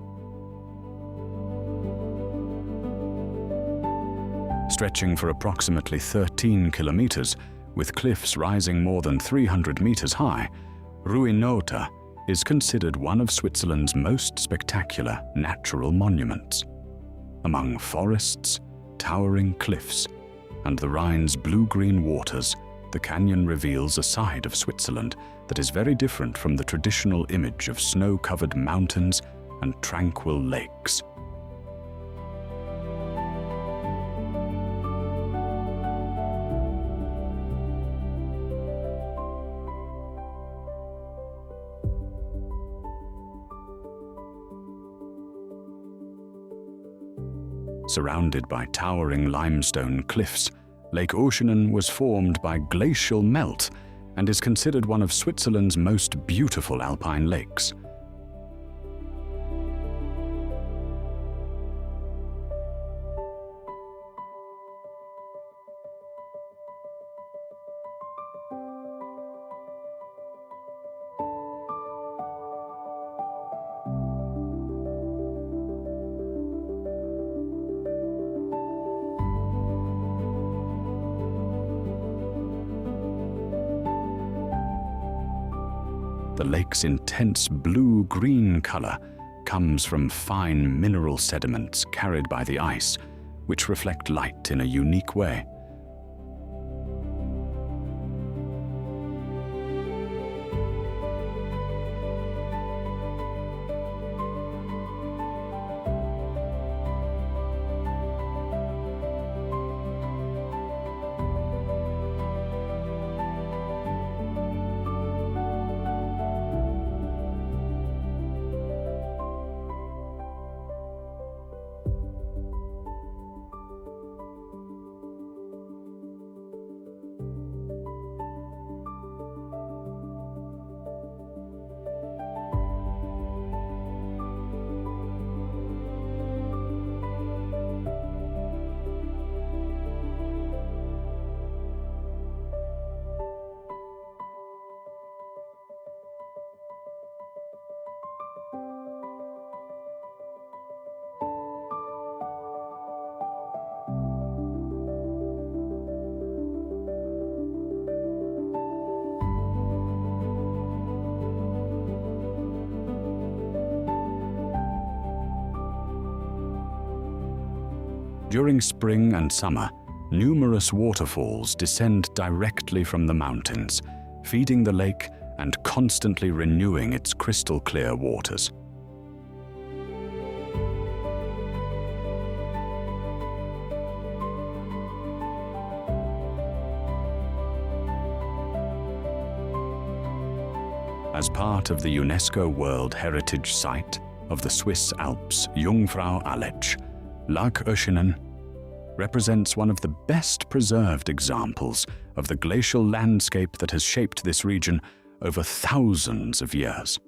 Stretching for approximately 13 kilometers, with cliffs rising more than 300 meters high, Ruinota is considered one of Switzerland's most spectacular natural monuments. Among forests, towering cliffs, and the Rhine's blue-green waters, the canyon reveals a side of Switzerland that is very different from the traditional image of snow-covered mountains and tranquil lakes. Surrounded by towering limestone cliffs, Lake Oceanen was formed by glacial melt and is considered one of Switzerland's most beautiful alpine lakes. The lake's intense blue-green color comes from fine mineral sediments carried by the ice, which reflect light in a unique way. During spring and summer, numerous waterfalls descend directly from the mountains, feeding the lake and constantly renewing its crystal-clear waters. As part of the UNESCO World Heritage Site of the Swiss Alps, Jungfraujoch, Lake Oceanen represents one of the best preserved examples of the glacial landscape that has shaped this region over thousands of years.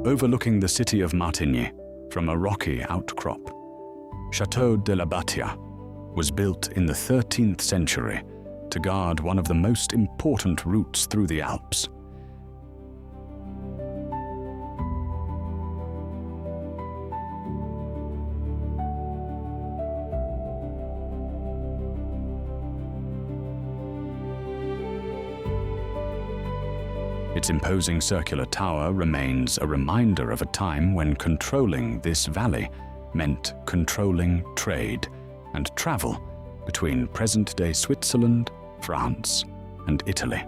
Overlooking the city of Martigny from a rocky outcrop, Chateau de la Battia was built in the 13th century to guard one of the most important routes through the Alps. Its imposing circular tower remains a reminder of a time when controlling this valley meant controlling trade and travel between present-day Switzerland, France, and Italy.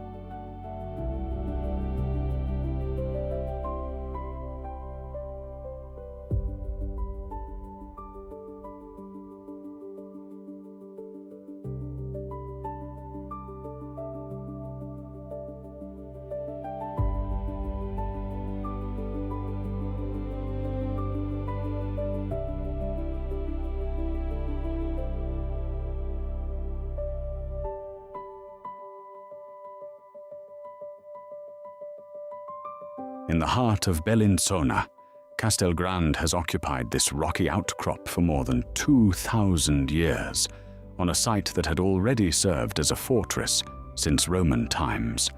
In the heart of Bellinzona, Castelgrande has occupied this rocky outcrop for more than 2,000 years, on a site that had already served as a fortress since Roman times.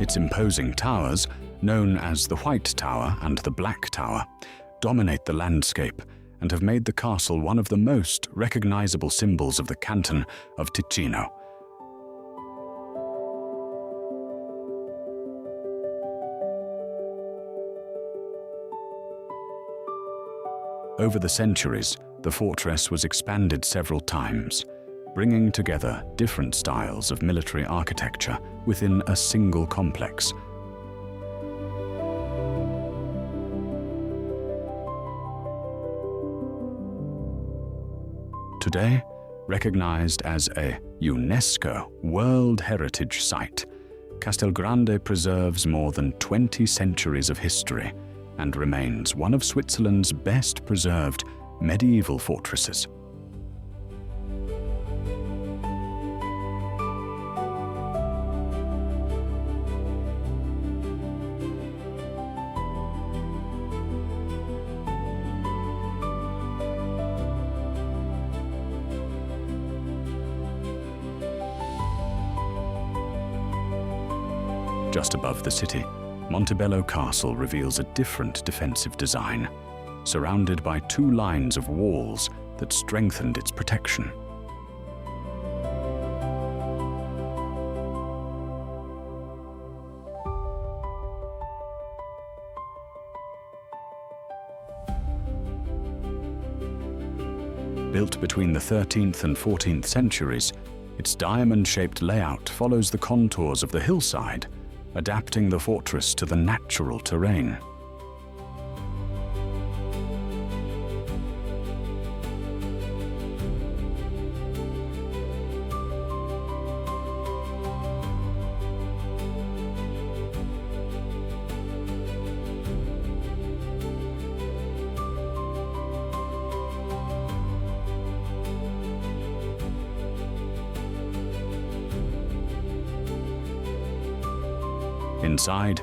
Its imposing towers, known as the White Tower and the Black Tower, dominate the landscape and have made the castle one of the most recognizable symbols of the canton of Ticino. Over the centuries, the fortress was expanded several times, bringing together different styles of military architecture within a single complex. Today, recognized as a UNESCO World Heritage Site, Castelgrande preserves more than 20 centuries of history and remains one of Switzerland's best preserved medieval fortresses. Just above the city, Montebello Castle reveals a different defensive design, surrounded by two lines of walls that strengthened its protection. Built between the 13th and 14th centuries, its diamond-shaped layout follows the contours of the hillside, adapting the fortress to the natural terrain. Inside,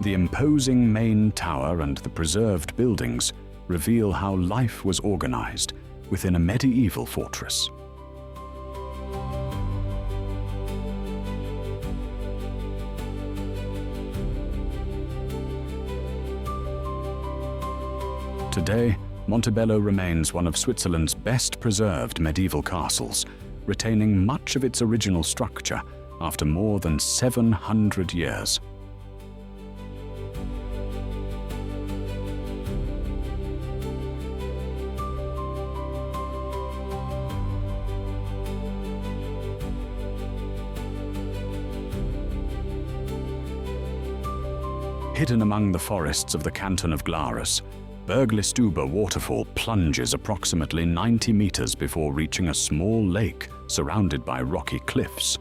the imposing main tower and the preserved buildings reveal how life was organized within a medieval fortress. Today, Montebello remains one of Switzerland's best preserved medieval castles, retaining much of its original structure after more than 700 years. Hidden among the forests of the canton of Glarus, Berglistüber waterfall plunges approximately 90 meters before reaching a small lake surrounded by rocky cliffs.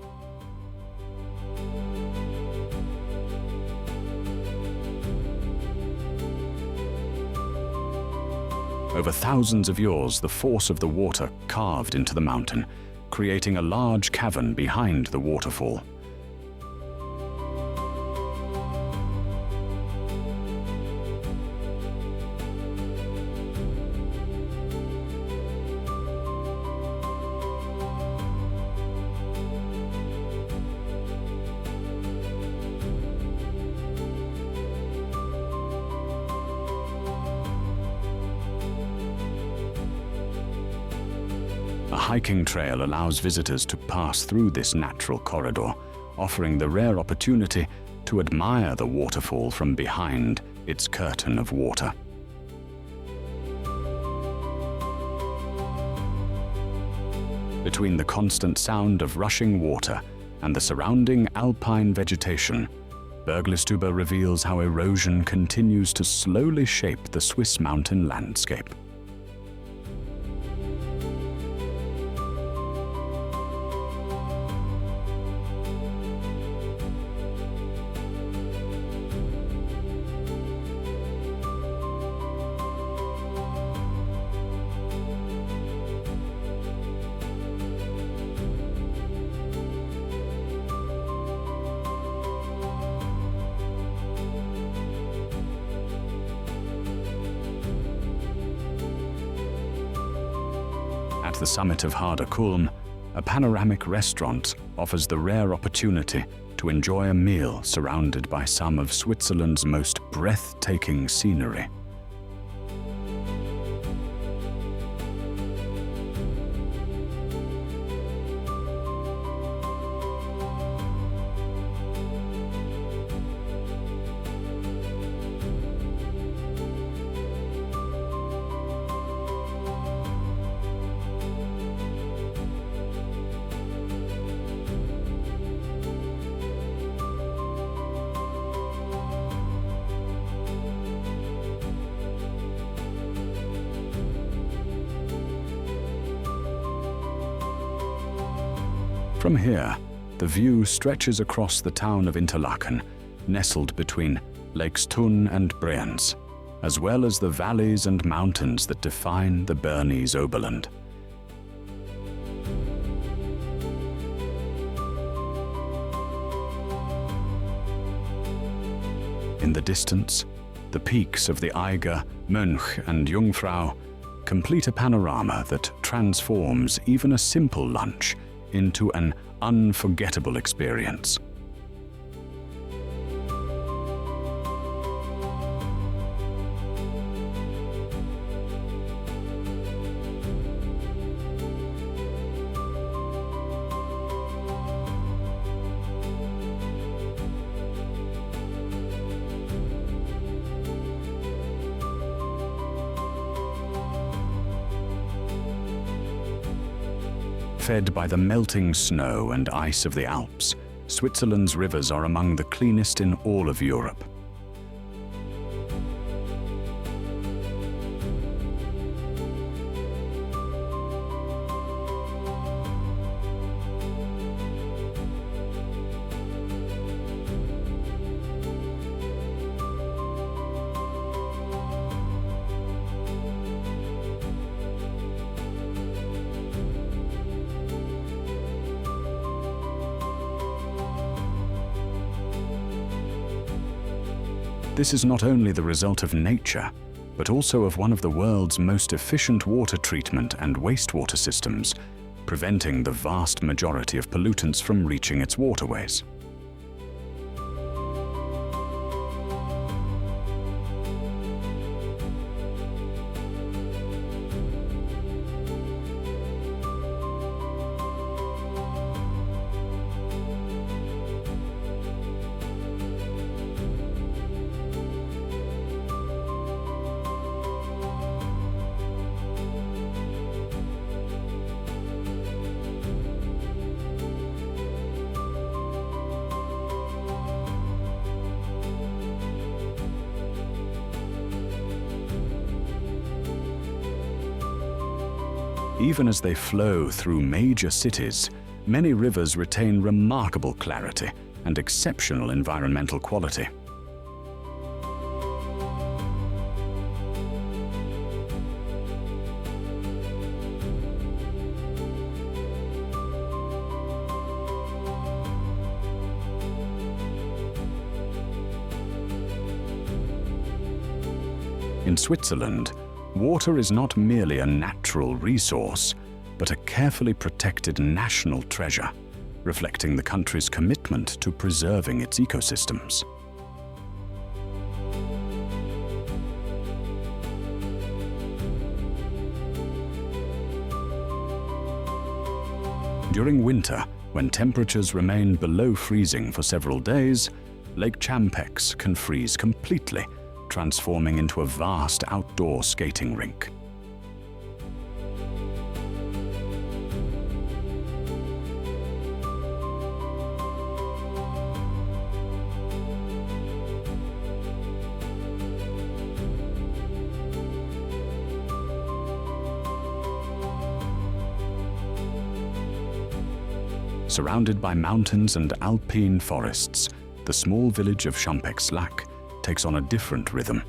Over thousands of years, the force of the water carved into the mountain, creating a large cavern behind the waterfall. hiking trail allows visitors to pass through this natural corridor, offering the rare opportunity to admire the waterfall from behind its curtain of water. Between the constant sound of rushing water and the surrounding alpine vegetation, Bergstube reveals how erosion continues to slowly shape the Swiss mountain landscape. At the summit of Harder Kulm, a panoramic restaurant offers the rare opportunity to enjoy a meal surrounded by some of Switzerland's most breathtaking scenery. From here, the view stretches across the town of Interlaken, nestled between Lakes Thun and Brienz, as well as the valleys and mountains that define the Bernese Oberland. In the distance, the peaks of the Eiger, Mönch and Jungfrau complete a panorama that transforms even a simple lunch into an unforgettable experience. Fed by the melting snow and ice of the Alps, Switzerland's rivers are among the cleanest in all of Europe. This is not only the result of nature, but also of one of the world's most efficient water treatment and wastewater systems, preventing the vast majority of pollutants from reaching its waterways. Even as they flow through major cities, many rivers retain remarkable clarity and exceptional environmental quality. In Switzerland, water is not merely a natural resource, but a carefully protected national treasure, reflecting the country's commitment to preserving its ecosystems. During winter, when temperatures remain below freezing for several days, Lake Champex can freeze completely, transforming into a vast outdoor skating rink. Surrounded by mountains and alpine forests, the small village of Champex-Lac takes on a different rhythm,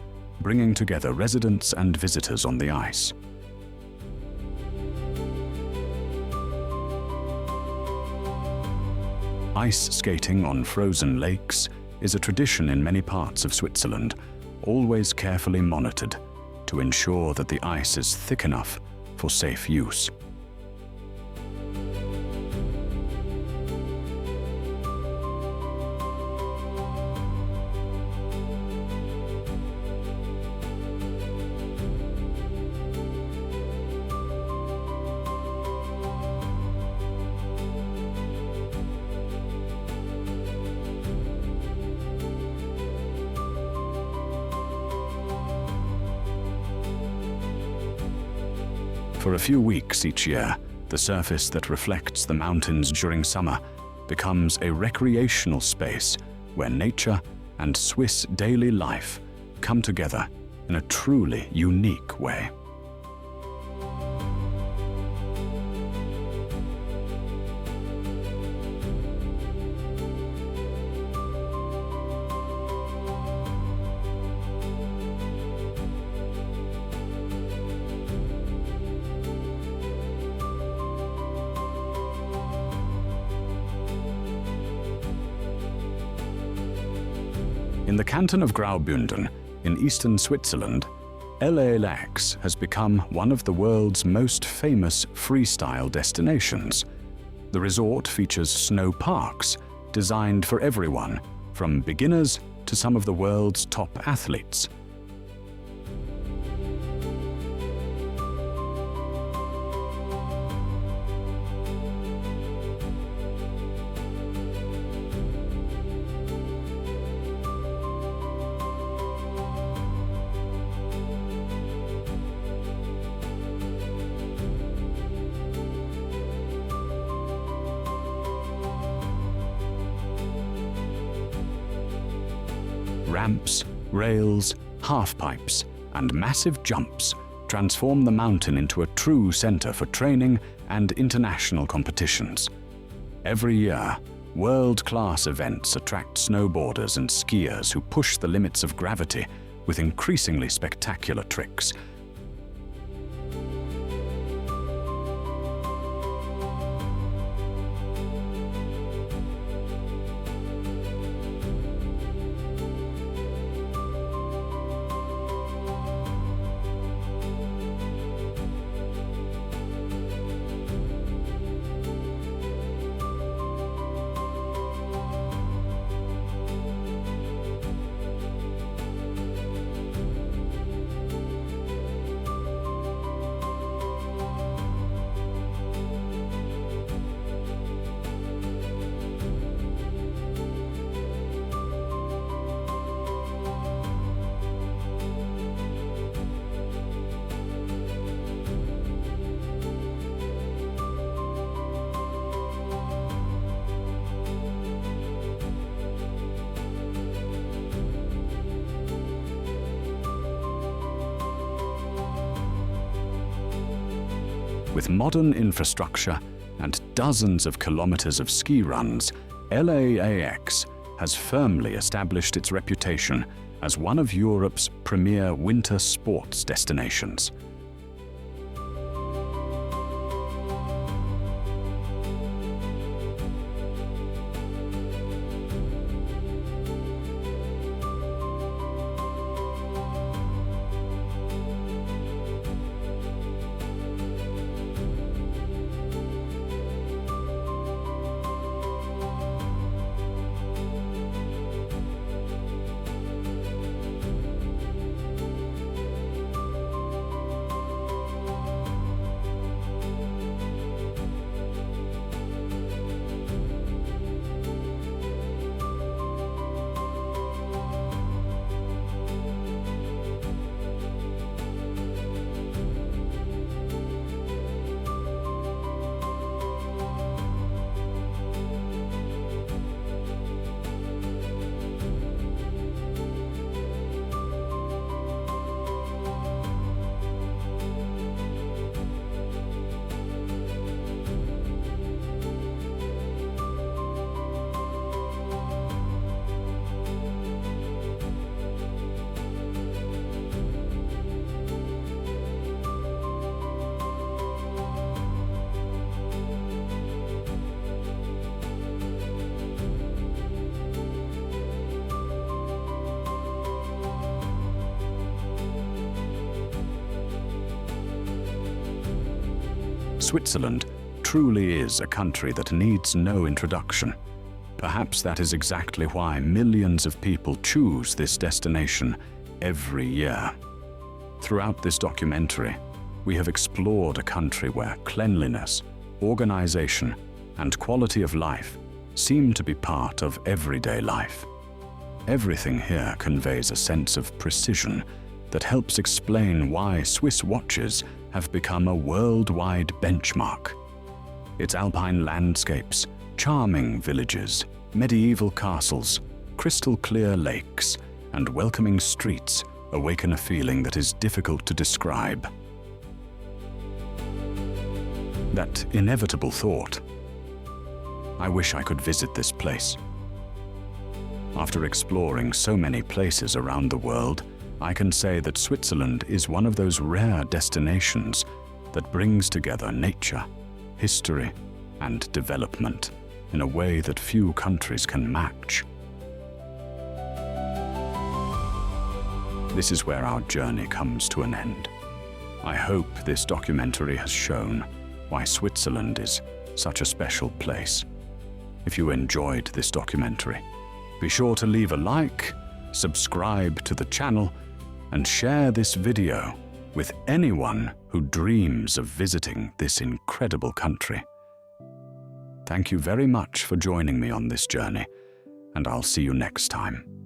bringing together residents and visitors on the ice. Ice skating on frozen lakes is a tradition in many parts of Switzerland, always carefully monitored to ensure that the ice is thick enough for safe use. For a few weeks each year, the surface that reflects the mountains during summer becomes a recreational space where nature and Swiss daily life come together in a truly unique way. In the canton of Graubünden, in eastern Switzerland, Aletsch has become one of the world's most famous freestyle destinations. The resort features snow parks designed for everyone, from beginners to some of the world's top athletes. Ramps, rails, half-pipes, and massive jumps transform the mountain into a true center for training and international competitions. Every year, world-class events attract snowboarders and skiers who push the limits of gravity with increasingly spectacular tricks. With modern infrastructure and dozens of kilometers of ski runs, Aletsch has firmly established its reputation as one of Europe's premier winter sports destinations. Switzerland truly is a country that needs no introduction. Perhaps that is exactly why millions of people choose this destination every year. Throughout this documentary, we have explored a country where cleanliness, organization, and quality of life seem to be part of everyday life. Everything here conveys a sense of precision that helps explain why Swiss watches have become a worldwide benchmark. Its alpine landscapes, charming villages, medieval castles, crystal-clear lakes, and welcoming streets awaken a feeling that is difficult to describe. That inevitable thought, I wish I could visit this place. After exploring so many places around the world, I can say that Switzerland is one of those rare destinations that brings together nature, history, and development in a way that few countries can match. This is where our journey comes to an end. I hope this documentary has shown why Switzerland is such a special place. If you enjoyed this documentary, be sure to leave a like, subscribe to the channel, and share this video with anyone who dreams of visiting this incredible country. Thank you very much for joining me on this journey, and I'll see you next time.